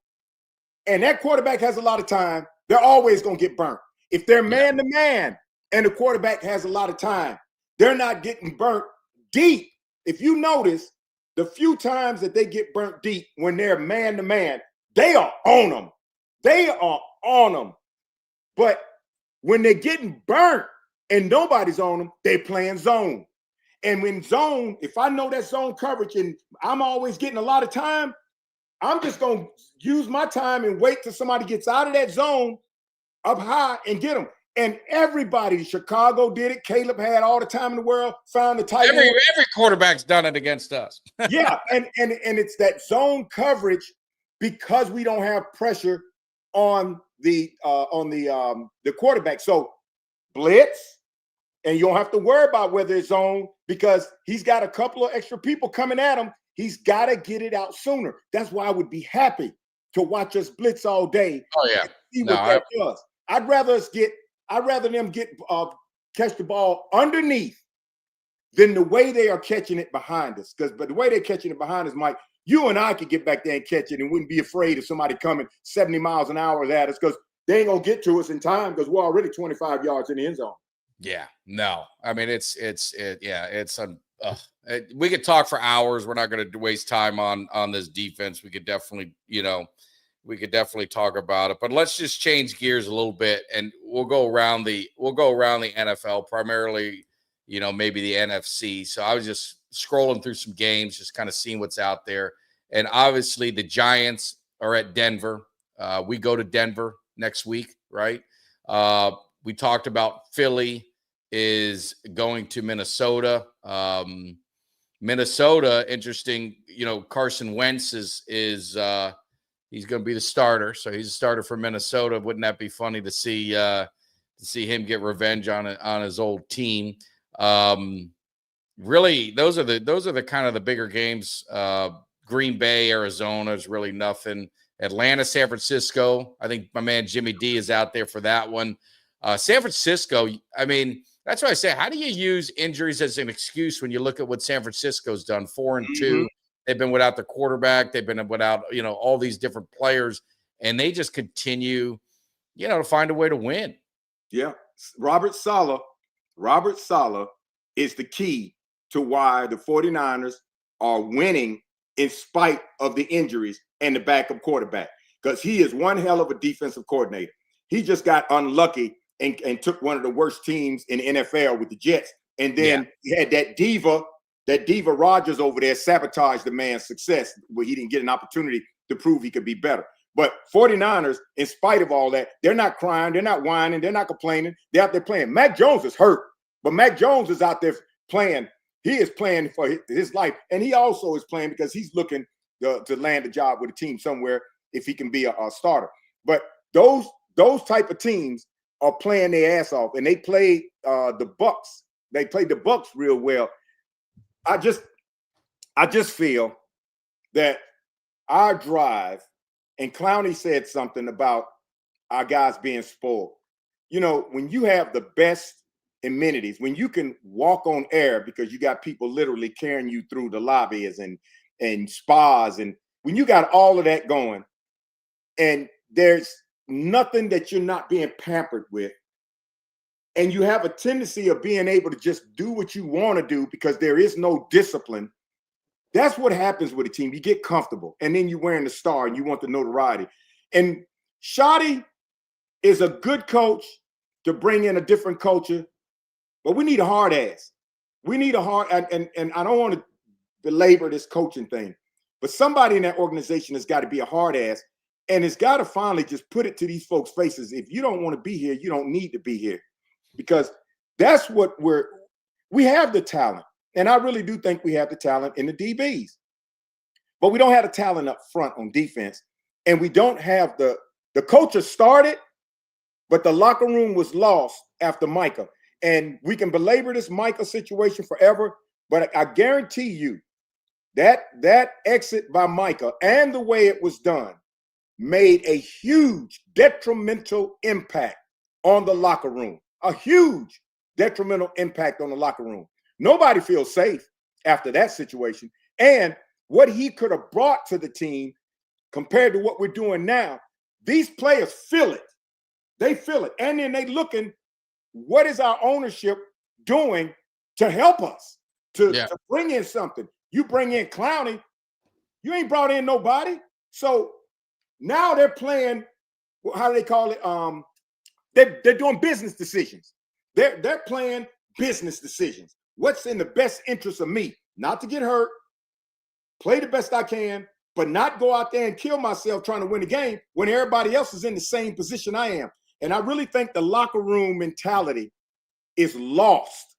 and that quarterback has a lot of time, they're always going to get burnt. If they're man-to-man and the quarterback has a lot of time, they're not getting burnt deep. If you notice, the few times that they get burnt deep when they're man-to-man, they are on them. They are on them. But when they're getting burnt and nobody's on them, they're playing zone. And when zone, if I know that zone coverage and I'm always getting a lot of time, I'm just going to use my time and wait till somebody gets out of that zone up high and get them. And everybody, Chicago did it. Caleb had all the time in the world, found the tight end. Every quarterback's done it against us. Yeah, and it's that zone coverage, because we don't have pressure on the quarterback. So blitz, and you don't have to worry about whether it's zone, because he's got a couple of extra people coming at him. He's got to get it out sooner. That's why I would be happy to watch us blitz all day. Oh yeah, see what that does. I'd rather them catch the ball underneath than the way they are catching it behind us. But the way they're catching it behind us, Mike, you and I could get back there and catch it and wouldn't be afraid of somebody coming 70 miles an hour at us, because they ain't gonna get to us in time because we're already 25 yards in the end zone. Yeah, no, I mean we could talk for hours. We're not going to waste time on this defense. We could definitely talk about it, but let's just change gears a little bit, and we'll go around the NFL, primarily, maybe the NFC. So I was just scrolling through some games, just kind of seeing what's out there. And obviously the Giants are at Denver. We go to Denver next week, right? We talked about Philly is going to Minnesota. Minnesota, interesting. Carson Wentz is he's going to be the starter, so he's a starter for Minnesota. Wouldn't that be funny to see him get revenge on his old team? Really, those are the kind of the bigger games. Green Bay, Arizona is really nothing. Atlanta, San Francisco. I think my man Jimmy D is out there for that one. San Francisco, I mean, that's why I say, how do you use injuries as an excuse when you look at what San Francisco's done? 4-2. Mm-hmm. They've been without the quarterback. They've been without, all these different players, and they just continue, to find a way to win. Yeah. Robert Saleh is the key to why the 49ers are winning in spite of the injuries and the backup quarterback, because he is one hell of a defensive coordinator. He just got unlucky and took one of the worst teams in the NFL with the Jets. And then he had that diva Rodgers over there sabotage the man's success, where he didn't get an opportunity to prove he could be better. But 49ers, in spite of all that, they're not crying, they're not whining, they're not complaining. They're out there playing. Mac Jones is hurt, but Mac Jones is out there playing. He is playing for his life. And he also is playing because he's looking to land a job with a team somewhere if he can be a starter. But those type of teams are playing their ass off, and they played the Bucks. They played the Bucks real well. I just feel that our drive, and Clowney said something about our guys being spoiled. When you have the best amenities, when you can walk on air because you got people literally carrying you through the lobbies and spas, and when you got all of that going, and there's nothing that you're not being pampered with, and you have a tendency of being able to just do what you want to do because there is no discipline, that's what happens with a team. You get comfortable, and then you're wearing the star and you want the notoriety. And Shoddy is a good coach to bring in a different culture, but we need a hard ass. We need a hard, and I don't want to belabor this coaching thing, but somebody in that organization has got to be a hard ass, and it's got to finally just put it to these folks' faces. If you don't want to be here, you don't need to be here, because that's what we have the talent. And I really do think we have the talent in the DBs, but we don't have the talent up front on defense, and we don't have the The culture started, but the locker room was lost after Micah. And we can belabor this Micah situation forever, but I guarantee you that exit by Micah and the way it was done made a huge detrimental impact on the locker room. A huge detrimental impact on the locker room. Nobody feels safe after that situation. And what he could have brought to the team compared to what we're doing now, these players feel it. They feel it. And then they looking, what is our ownership doing to help us, to bring in something? You bring in Clowney, you ain't brought in nobody. So now they're playing, how do they call it? They're doing business decisions. They're playing business decisions. What's in the best interest of me? Not to get hurt, play the best I can, but not go out there and kill myself trying to win the game when everybody else is in the same position I am. And I really think the locker room mentality is lost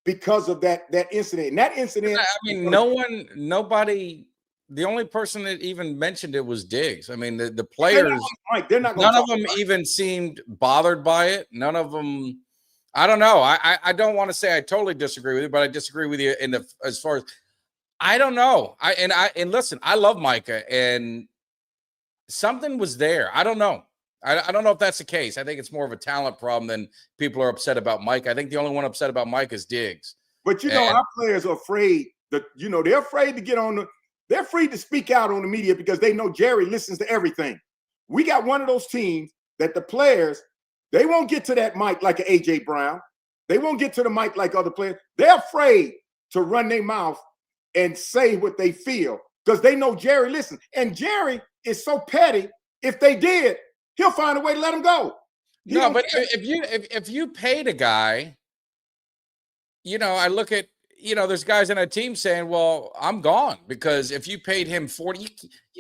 because of that incident. And that incident, I mean, nobody. The only person that even mentioned it was Diggs. I mean, the players, they're not none of them even seemed bothered by it. None of them. I don't know. I don't want to say I totally disagree with you, but I disagree with you as far as I don't know. And listen, I love Micah, and something was there. I don't know. I don't know if that's the case. I think it's more of a talent problem than people are upset about Mike. I think the only one upset about Mike is Diggs. But our players are afraid that, they're afraid to get on they're afraid to speak out on the media because they know Jerry listens to everything. We got one of those teams that the players, they won't get to that mic like an AJ Brown. They won't get to the mic like other players. They're afraid to run their mouth and say what they feel because they know Jerry listens. And Jerry is so petty. If they did, he'll find a way to let him go. No, but if you paid a guy, I look at, there's guys on a team saying, well, I'm gone because if you paid him 40,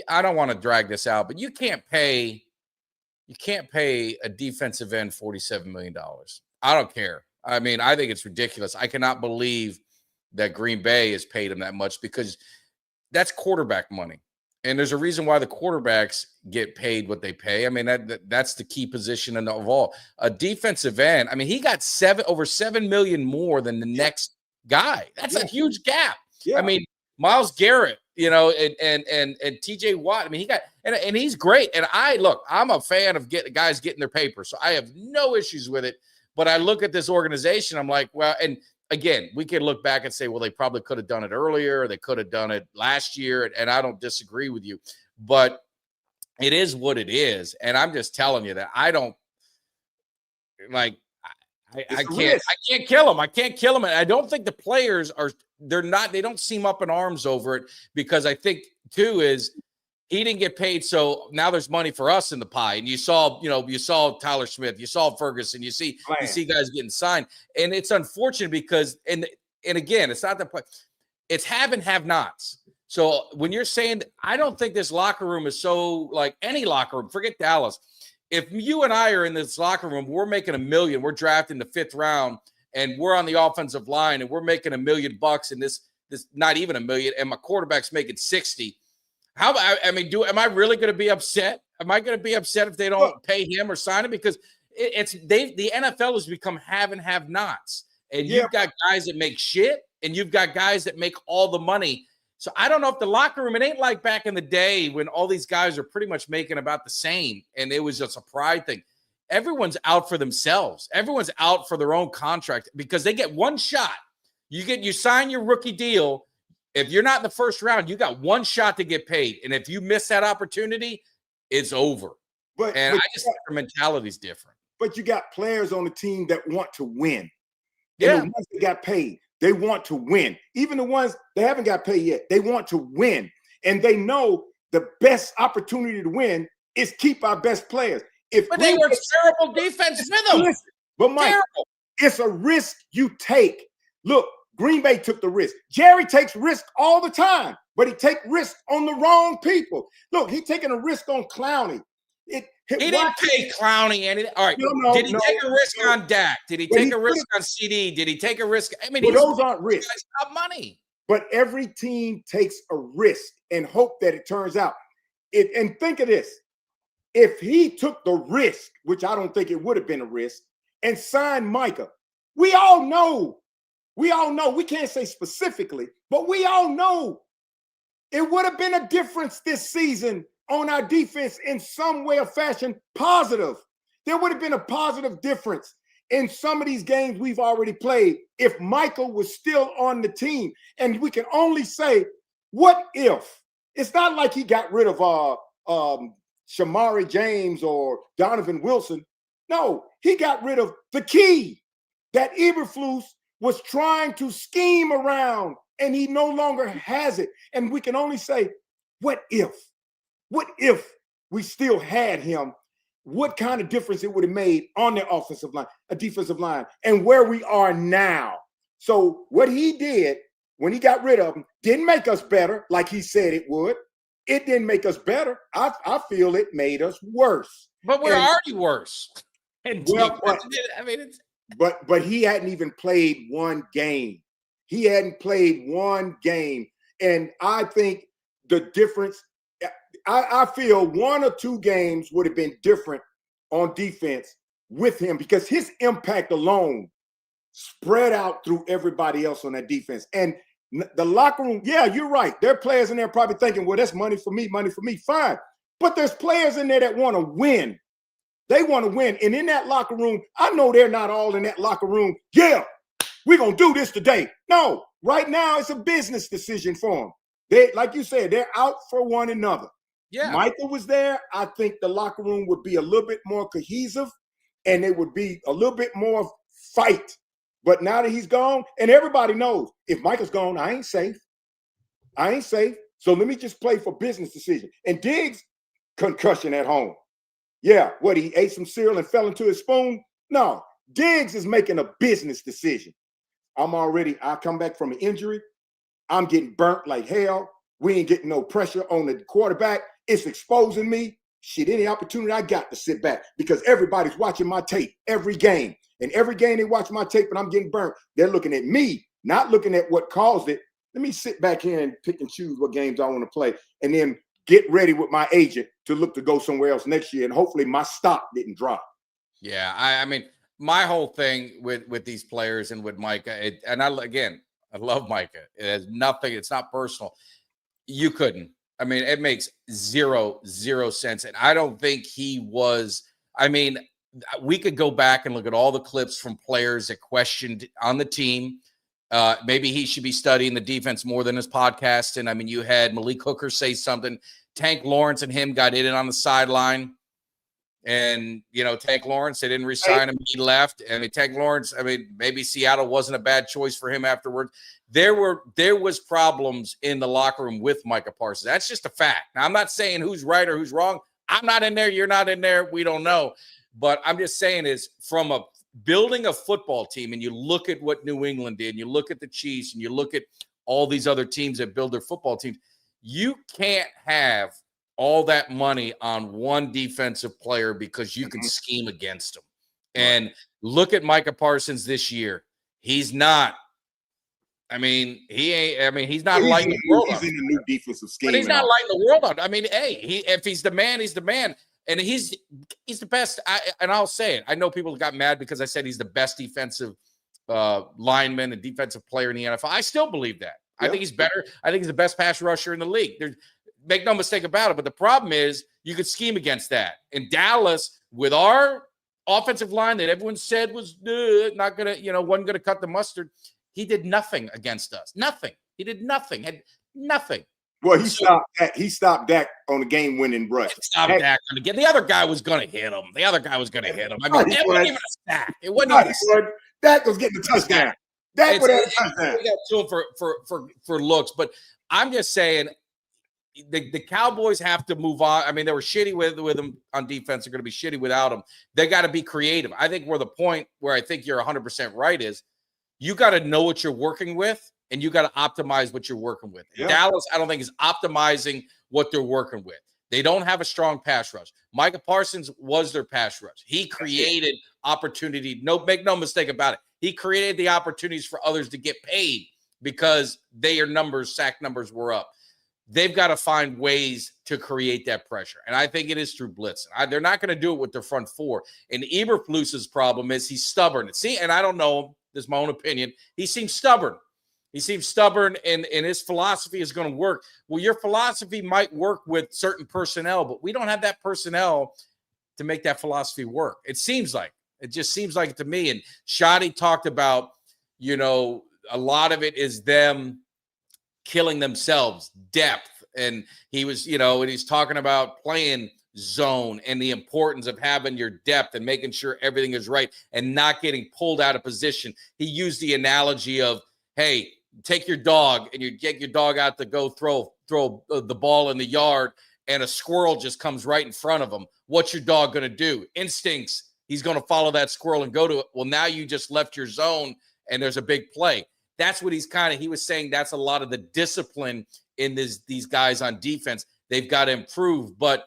I don't want to drag this out, but you can't pay a defensive end $47 million. I don't care. I mean, I think it's ridiculous. I cannot believe that Green Bay has paid him that much because that's quarterback money. And there's a reason why the quarterbacks get paid what they pay. I mean, that's the key position of all. A defensive end, I mean, he got over $7 million more than the next guy. That's a huge gap. Yeah. I mean, Myles Garrett, and TJ Watt. I mean, he got and he's great. And I'm a fan of guys getting their paper, so I have no issues with it. But I look at this organization, I'm like, well, and again, we can look back and say, well, they probably could have done it earlier. Or they could have done it last year. And I don't disagree with you, but it is what it is. And I'm just telling you that I don't like, I can't kill him. I can't kill him. And I don't think the players they don't seem up in arms over it because I think too is he didn't get paid. So now there's money for us in the pie. And you saw Tyler Smith, you saw Ferguson, you see guys getting signed. And it's unfortunate because, and again, it's not the play. It's have and have nots. So when you're saying, I don't think this locker room is so like any locker room, forget Dallas. If you and I are in this locker room, we're making $1 million, we're drafting the 5th round and we're on the offensive line and we're making $1 million and this not even $1 million. And my quarterback's making 60. Am I really going to be upset? Am I going to be upset if they don't pay him or sign him? Because the NFL has become have and have nots. And you've got guys that make shit and you've got guys that make all the money. So I don't know if the locker room, it ain't like back in the day when all these guys are pretty much making about the same. And it was just a pride thing. Everyone's out for themselves. Everyone's out for their own contract because they get one shot. You sign your rookie deal. If you're not in the first round, you got one shot to get paid. And if you miss that opportunity, it's over. I just think their mentality is different. But you got players on the team that want to win. And the ones that got paid, they want to win. Even the ones that haven't got paid yet, they want to win. And they know the best opportunity to win is keep our best players. But they were terrible defense with them. But Mike, it's a risk you take. Look, Green Bay took the risk. Jerry takes risk all the time, but he takes risk on the wrong people. Look, he's taking a risk on Clowney. He didn't pay Clowney anything. All right. Did he take a risk on Dak? Did he take a risk on CeeDee? Did he take a risk? I mean, those aren't risks. Not money. But every team takes a risk and hope that it turns out. And think of this. if he took the risk, which I don't think it would have been a risk, and signed Micah, we all know, we can't say specifically, but we all know it would have been a difference this season on our defense in some way or fashion, positive. There would have been a positive difference in some of these games we've already played if Michael was still on the team. And we can only say, what if? It's not like he got rid of Shamari James or Donovan Wilson. No, he got rid of the key that Eberflus was trying to scheme around, and he no longer has it. And we can only say, what if? What if we still had him? What kind of difference it would have made on the offensive line, a defensive line, and where we are now. So what he did when he got rid of him didn't make us better like he said it would. It didn't make us better. I feel it made us worse. But we're already worse. And well, but he hadn't even played one game. He hadn't played one game. And I think the difference, I feel 1 or 2 games would have been different on defense with him because his impact alone spread out through everybody else on that defense. And the locker room, yeah, you're right. There are players in there probably thinking, well, that's money for me, fine. But there's players in there that want to win. They want to win. And in that locker room, I know they're not all in that locker room. Yeah, we're going to do this today. No, right now it's a business decision for them. They, like you said, they're out for one another. Yeah. Michael was there. I think the locker room would be a little bit more cohesive and it would be a little bit more fight. But now that he's gone, and everybody knows if Michael's gone, I ain't safe. So let me just play for business decision. And Diggs, concussion at home. Yeah, what, he ate some cereal and fell into his spoon? No, Diggs is making a business decision. I come back from an injury. I'm getting burnt like hell. We ain't getting no pressure on the quarterback. It's exposing me. Shit, any opportunity I got to sit back because everybody's watching my tape every game. And every game they watch my tape and I'm getting burnt, they're looking at me, not looking at what caused it. Let me sit back here and pick and choose what games I want to play and then get ready with my agent to look to go somewhere else next year. And hopefully my stock didn't drop. Yeah, I mean, my whole thing with these players and with Micah, I love Micah. It has nothing. It's not personal. You couldn't. I mean, it makes zero sense. And I don't think he was, I mean, we could go back and look at all the clips from players that questioned on the team. Maybe he should be studying the defense more than his podcast. And I mean, you had Malik Hooker say something. Tank Lawrence and him got in on the sideline. And, you know, Tank Lawrence, they didn't resign him. He left. I mean, Tank Lawrence, I mean, maybe Seattle wasn't a bad choice for him afterwards. There was problems in the locker room with Micah Parsons. That's just a fact. Now, I'm not saying who's right or who's wrong. I'm not in there. You're not in there. We don't know. But I'm just saying is from a building a football team, and you look at what New England did, and you look at the Chiefs, and you look at all these other teams that build their football teams, you can't have all that money on one defensive player because you can scheme against them. And look at Micah Parsons this year. He's not. I mean, he ain't. I mean, he's not lighting the world up. He's in a new defensive scheme. But he's not lighting the world up. I mean, hey, if he's the man, he's the man. And he's the best. And I'll say it. I know people got mad because I said he's the best defensive lineman and defensive player in the NFL. I still believe that. Yeah. I think he's better. I think he's the best pass rusher in the league. Make no mistake about it. But the problem is you could scheme against that. In Dallas, with our offensive line that everyone said was not going to, wasn't going to cut the mustard, he did nothing against us. Nothing. He did nothing. Had nothing. Well, he stopped Dak on the game-winning rush. Stopped Dak on the game. The other guy was going to hit him. I mean, it wasn't even a sack. It wasn't even a sack. Dak was getting the touchdown. Dak would have a touchdown. We got to him for looks. But I'm just saying the Cowboys have to move on. I mean, they were shitty with him on defense. They're going to be shitty without him. They got to be creative. I think where the point where I think you're 100% right is you got to know what you're working with. And you got to optimize what you're working with. Yeah. Dallas, I don't think, is optimizing what they're working with. They don't have a strong pass rush. Micah Parsons was their pass rush. He created opportunity. Make no mistake about it. He created the opportunities for others to get paid because sack numbers were up. they've got to find ways to create that pressure. And I think it is through blitzing. They're not going to do it with their front four. And Eberflus's problem is he's stubborn. See, and I don't know him. This is my own opinion. He seems stubborn. He seems stubborn, and his philosophy is going to work. Well, your philosophy might work with certain personnel, but we don't have that personnel to make that philosophy work. It just seems like it to me. And Shadi talked about, a lot of it is them killing themselves, depth. And he was, and he's talking about playing zone and the importance of having your depth and making sure everything is right and not getting pulled out of position. He used the analogy of, hey, take your dog and you get your dog out to go throw the ball in the yard, and a squirrel just comes right in front of him. What's your dog going to do? Instincts. He's going to follow that squirrel and go to it. Well, now you just left your zone and there's a big play. That's what he was saying. That's a lot of the discipline in these guys on defense. They've got to improve, but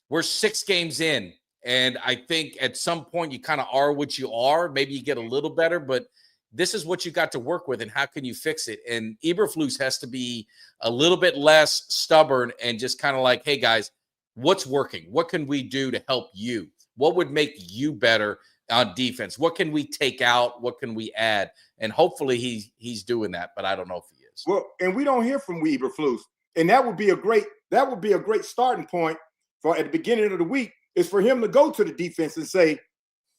we're 6 games in. And I think at some point you kind of are what you are. Maybe you get a little better, but this is what you got to work with, and how can you fix it? And Eberflus has to be a little bit less stubborn and just kind of like, hey, guys, what's working? What can we do to help you? What would make you better on defense? What can we take out? What can we add? And hopefully he's doing that, but I don't know if he is. Well, and we don't hear from Eberflus, and that would be a great starting point for at the beginning of the week, is for him to go to the defense and say,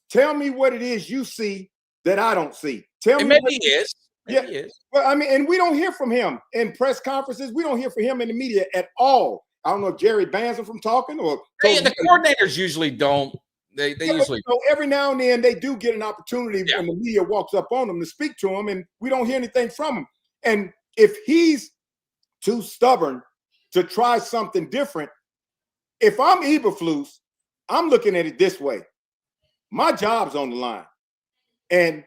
tell me what it is you see that I don't see. Tell me. Maybe he is. Maybe he is. Well, I mean, and we don't hear from him in press conferences. We don't hear from him in the media at all. I don't know if Jerry bans him from talking or. The coordinators usually don't. They usually. Every now and then they do get an opportunity when the media walks up on them to speak to him, and we don't hear anything from him. And if he's too stubborn to try something different, if I'm Eberflus, I'm looking at it this way: my job's on the line. And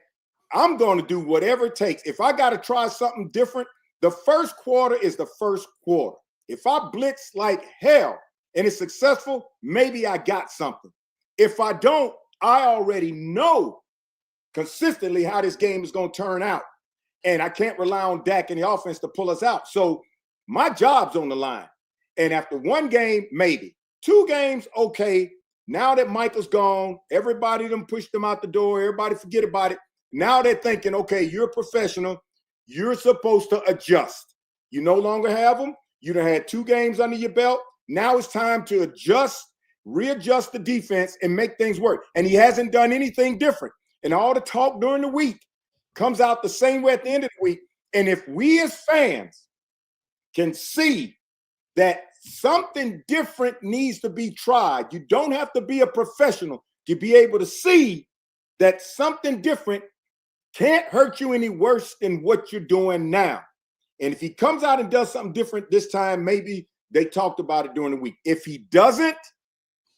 I'm going to do whatever it takes. If I got to try something different, the first quarter is the first quarter. If I blitz like hell and it's successful, maybe I got something. If I don't, I already know consistently how this game is going to turn out. And I can't rely on Dak and the offense to pull us out. So my job's on the line. And after 1 game, maybe. 2 games, okay. Now that Michael's gone, everybody done pushed them out the door. Everybody forget about it. Now they're thinking, okay, you're a professional. You're supposed to adjust. You no longer have them. You done had 2 games under your belt. Now it's time to readjust the defense and make things work. And he hasn't done anything different. And all the talk during the week comes out the same way at the end of the week. And if we as fans can see that something different needs to be tried, you don't have to be a professional to be able to see that something different can't hurt you any worse than what you're doing now. And if he comes out and does something different this time, maybe they talked about it during the week. If he doesn't,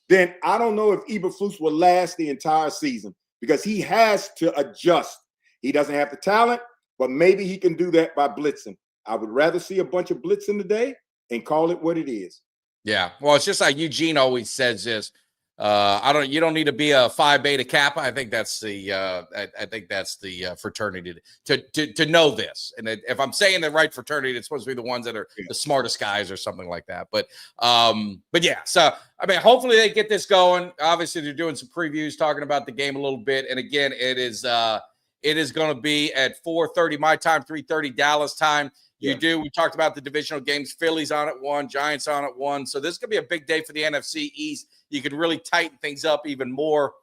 then I don't know if Eberflus will last the entire season, because he has to adjust. He doesn't have the talent, but maybe he can do that by blitzing. I would rather see a bunch of blitzing today and call it what it is. Yeah. Well, it's just like Eugene always says this. You don't need to be a Phi Beta Kappa. I think that's the fraternity to know this. And if I'm saying the right fraternity, it's supposed to be the ones that are the smartest guys or something like that. But yeah, so I mean, hopefully they get this going. Obviously they're doing some previews, talking about the game a little bit. And again, it is going to be at 4:30 my time, 3:30 Dallas time. We talked about the divisional games. Phillies on at 1, Giants on at 1. So this is going to be a big day for the NFC East. You could really tighten things up even more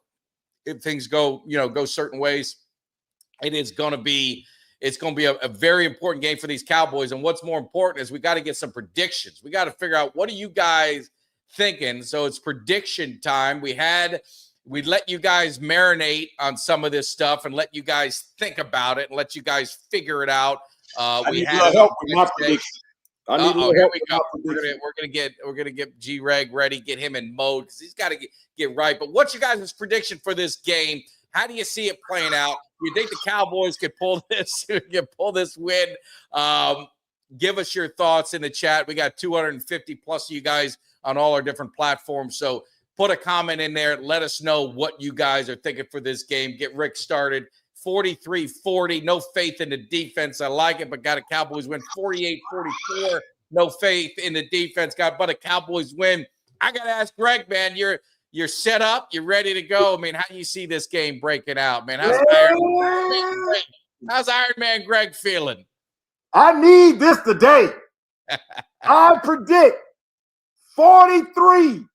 if things go certain ways. It's going to be a very important game for these Cowboys. And what's more important is we got to get some predictions. We got to figure out, what are you guys thinking? So it's prediction time. We let you guys marinate on some of this stuff and let you guys think about it and let you guys figure it out. I need help with my prediction. Here we go. We're gonna get G-Reg ready, get him in mode because he's got to get right. But what's your guys' prediction for this game? How do you see it playing out? Do you think the Cowboys could pull this win? Give us your thoughts in the chat. We got 250 plus of you guys on all our different platforms. So put a comment in there. Let us know what you guys are thinking for this game. Get Rick started. 43-40, no faith in the defense. I like it, but got a Cowboys win 48-44. no faith in the defense. Got but a Cowboys win. I got to ask Greg, man, you're set up. You're ready to go. I mean, how do you see this game breaking out, man? How's Iron Man Greg feeling? I need this today. I predict 43-29.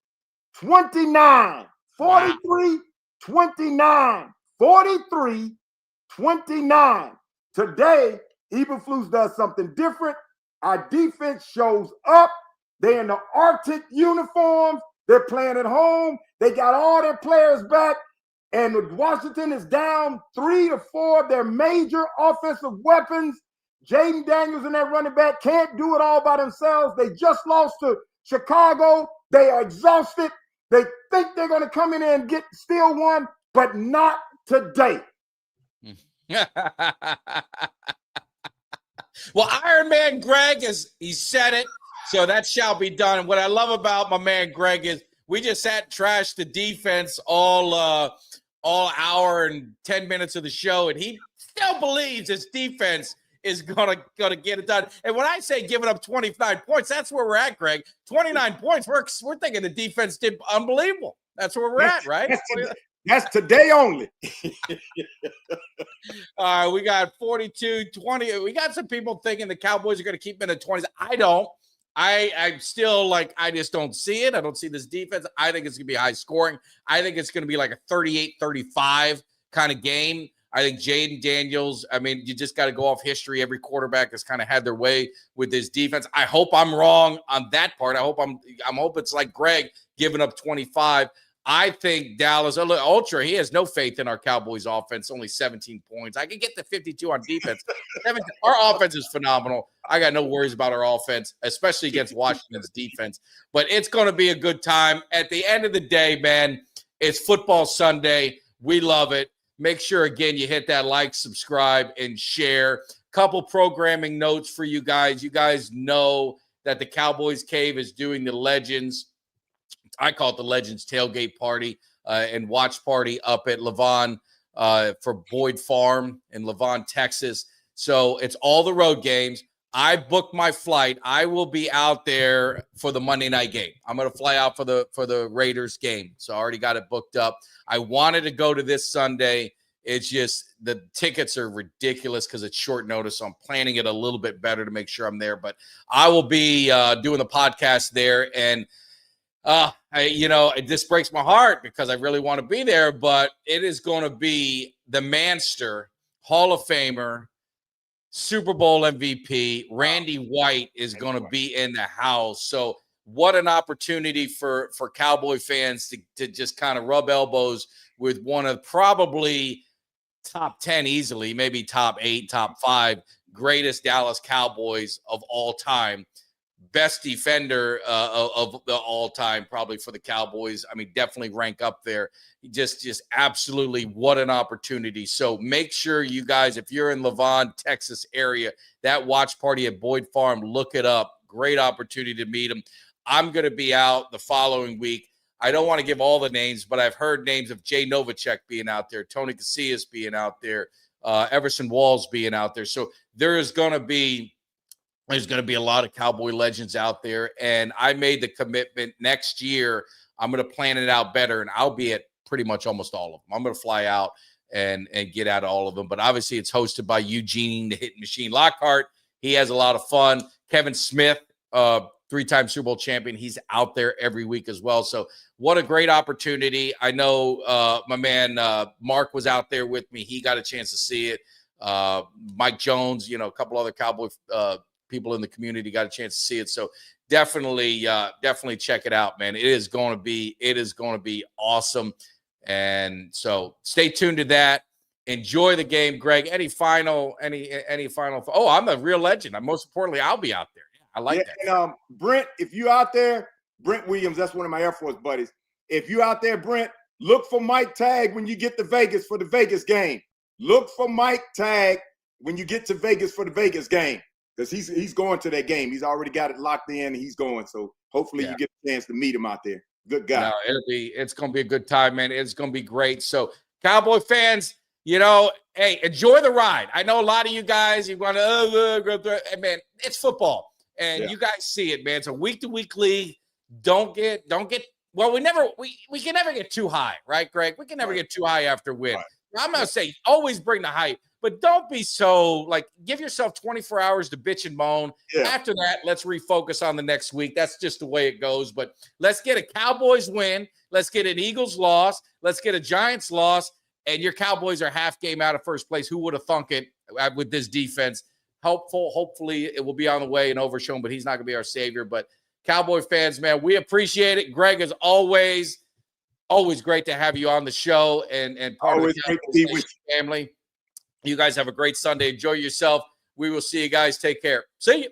43-29. 43-29. Today, Eberflus does something different. Our defense shows up. They're in the Arctic uniforms. They're playing at home. They got all their players back. And Washington is down 3 to 4 of their major offensive weapons. Jaden Daniels and that running back can't do it all by themselves. They just lost to Chicago. They are exhausted. They think they're going to come in there and steal one, but not today. Well, Iron Man Greg he said it, so that shall be done. And what I love about my man Greg is we just sat and trashed the defense all hour and 10 minutes of the show, and he still believes his defense is gonna get it done. And when I say giving up 29 points, that's where we're at, Greg. 29 points. We're thinking the defense did unbelievable. That's where we're at, right? That's today only. All right, we got 42-20. We got some people thinking the Cowboys are going to keep in the 20s. I don't. I'm still I just don't see it. I don't see this defense. I think it's going to be high scoring. I think it's going to be like a 38-35 kind of game. I think Jaden Daniels, I mean, you just got to go off history. Every quarterback has kind of had their way with this defense. I hope I'm wrong on that part. I hope it's like Greg giving up 25. I think Dallas Ultra, he has no faith in our Cowboys offense, only 17 points. I can get to 52 on defense. Our offense is phenomenal. I got no worries about our offense, especially against Washington's defense. But it's going to be a good time. At the end of the day, man, it's football Sunday. We love it. Make sure, again, you hit that like, subscribe, and share. Couple programming notes for you guys. You guys know that the Cowboys Cave is doing the Legends. I call it the Legends tailgate party and watch party up at Levon for Boyd Farm in Levon, Texas. So it's all the road games. I booked my flight. I will be out there for the Monday night game. I'm going to fly out for the Raiders game. So I already got it booked up. I wanted to go to this Sunday. It's just the tickets are ridiculous because it's short notice. So I'm planning it a little bit better to make sure I'm there. But I will be doing the podcast there. And, this breaks my heart because I really want to be there. But it is going to be the Manster, Hall of Famer, Super Bowl MVP, Randy White is going to be in the house. So what an opportunity for Cowboy fans to just kind of rub elbows with one of probably top 10 easily, maybe top 8, top 5 greatest Dallas Cowboys of all time. Best defender of the all time, probably for the Cowboys. I mean, definitely rank up there. Just absolutely what an opportunity. So make sure you guys, if you're in Levon, Texas area, that watch party at Boyd Farm, look it up. Great opportunity to meet them. I'm going to be out the following week. I don't want to give all the names, but I've heard names of Jay Novacek being out there, Tony Casillas being out there, Everson Walls being out there. So there's going to be a lot of Cowboy legends out there. And I made the commitment next year, I'm going to plan it out better, and I'll be at pretty much almost all of them. I'm going to fly out and get out of all of them. But obviously it's hosted by Eugene, the Hit Machine Lockhart. He has a lot of fun. Kevin Smith, 3-time Super Bowl champion. He's out there every week as well. So what a great opportunity. I know my man Mark was out there with me. He got a chance to see it. Mike Jones, a couple other Cowboy people in the community got a chance to see it. So definitely check it out, man. It is going to be awesome. And so stay tuned to that. Enjoy the game, Greg. Any final? Oh, I'm a real legend. Most importantly, I'll be out there. I like that. And Brent, if you out there, Brent Williams, that's one of my Air Force buddies. If you out there, Brent, look for Mike Tag when you get to Vegas for the Vegas game. Look for Mike Tag when you get to Vegas for the Vegas game. Because he's going to that game. He's already got it locked in. He's going. So hopefully you get a chance to meet him out there. Good guy. No, it's going to be a good time, man. It's going to be great. So Cowboy fans, hey, enjoy the ride. I know a lot of you guys, you want to, man, it's football. And you guys see it, man. It's a week-to-week league. Don't get. Well, we can never get too high, right, Greg? We can never get too high after win. Right. I'm gonna say always bring the hype, but don't be so give yourself 24 hours to bitch and moan. Yeah. After that, let's refocus on the next week. That's just the way it goes. But let's get a Cowboys win. Let's get an Eagles loss. Let's get a Giants loss. And your Cowboys are half game out of first place. Who would have thunk it with this defense? Hopefully it will be on the way and Overshown, but he's not gonna be our savior. But Cowboy fans, man, we appreciate it. Greg, is always great to have you on the show and part always of the Cowboys family. You guys have a great Sunday. Enjoy yourself. We will see you guys. Take care. See you.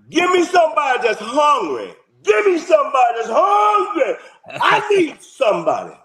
Give me somebody that's hungry. Give me somebody that's hungry. I need somebody.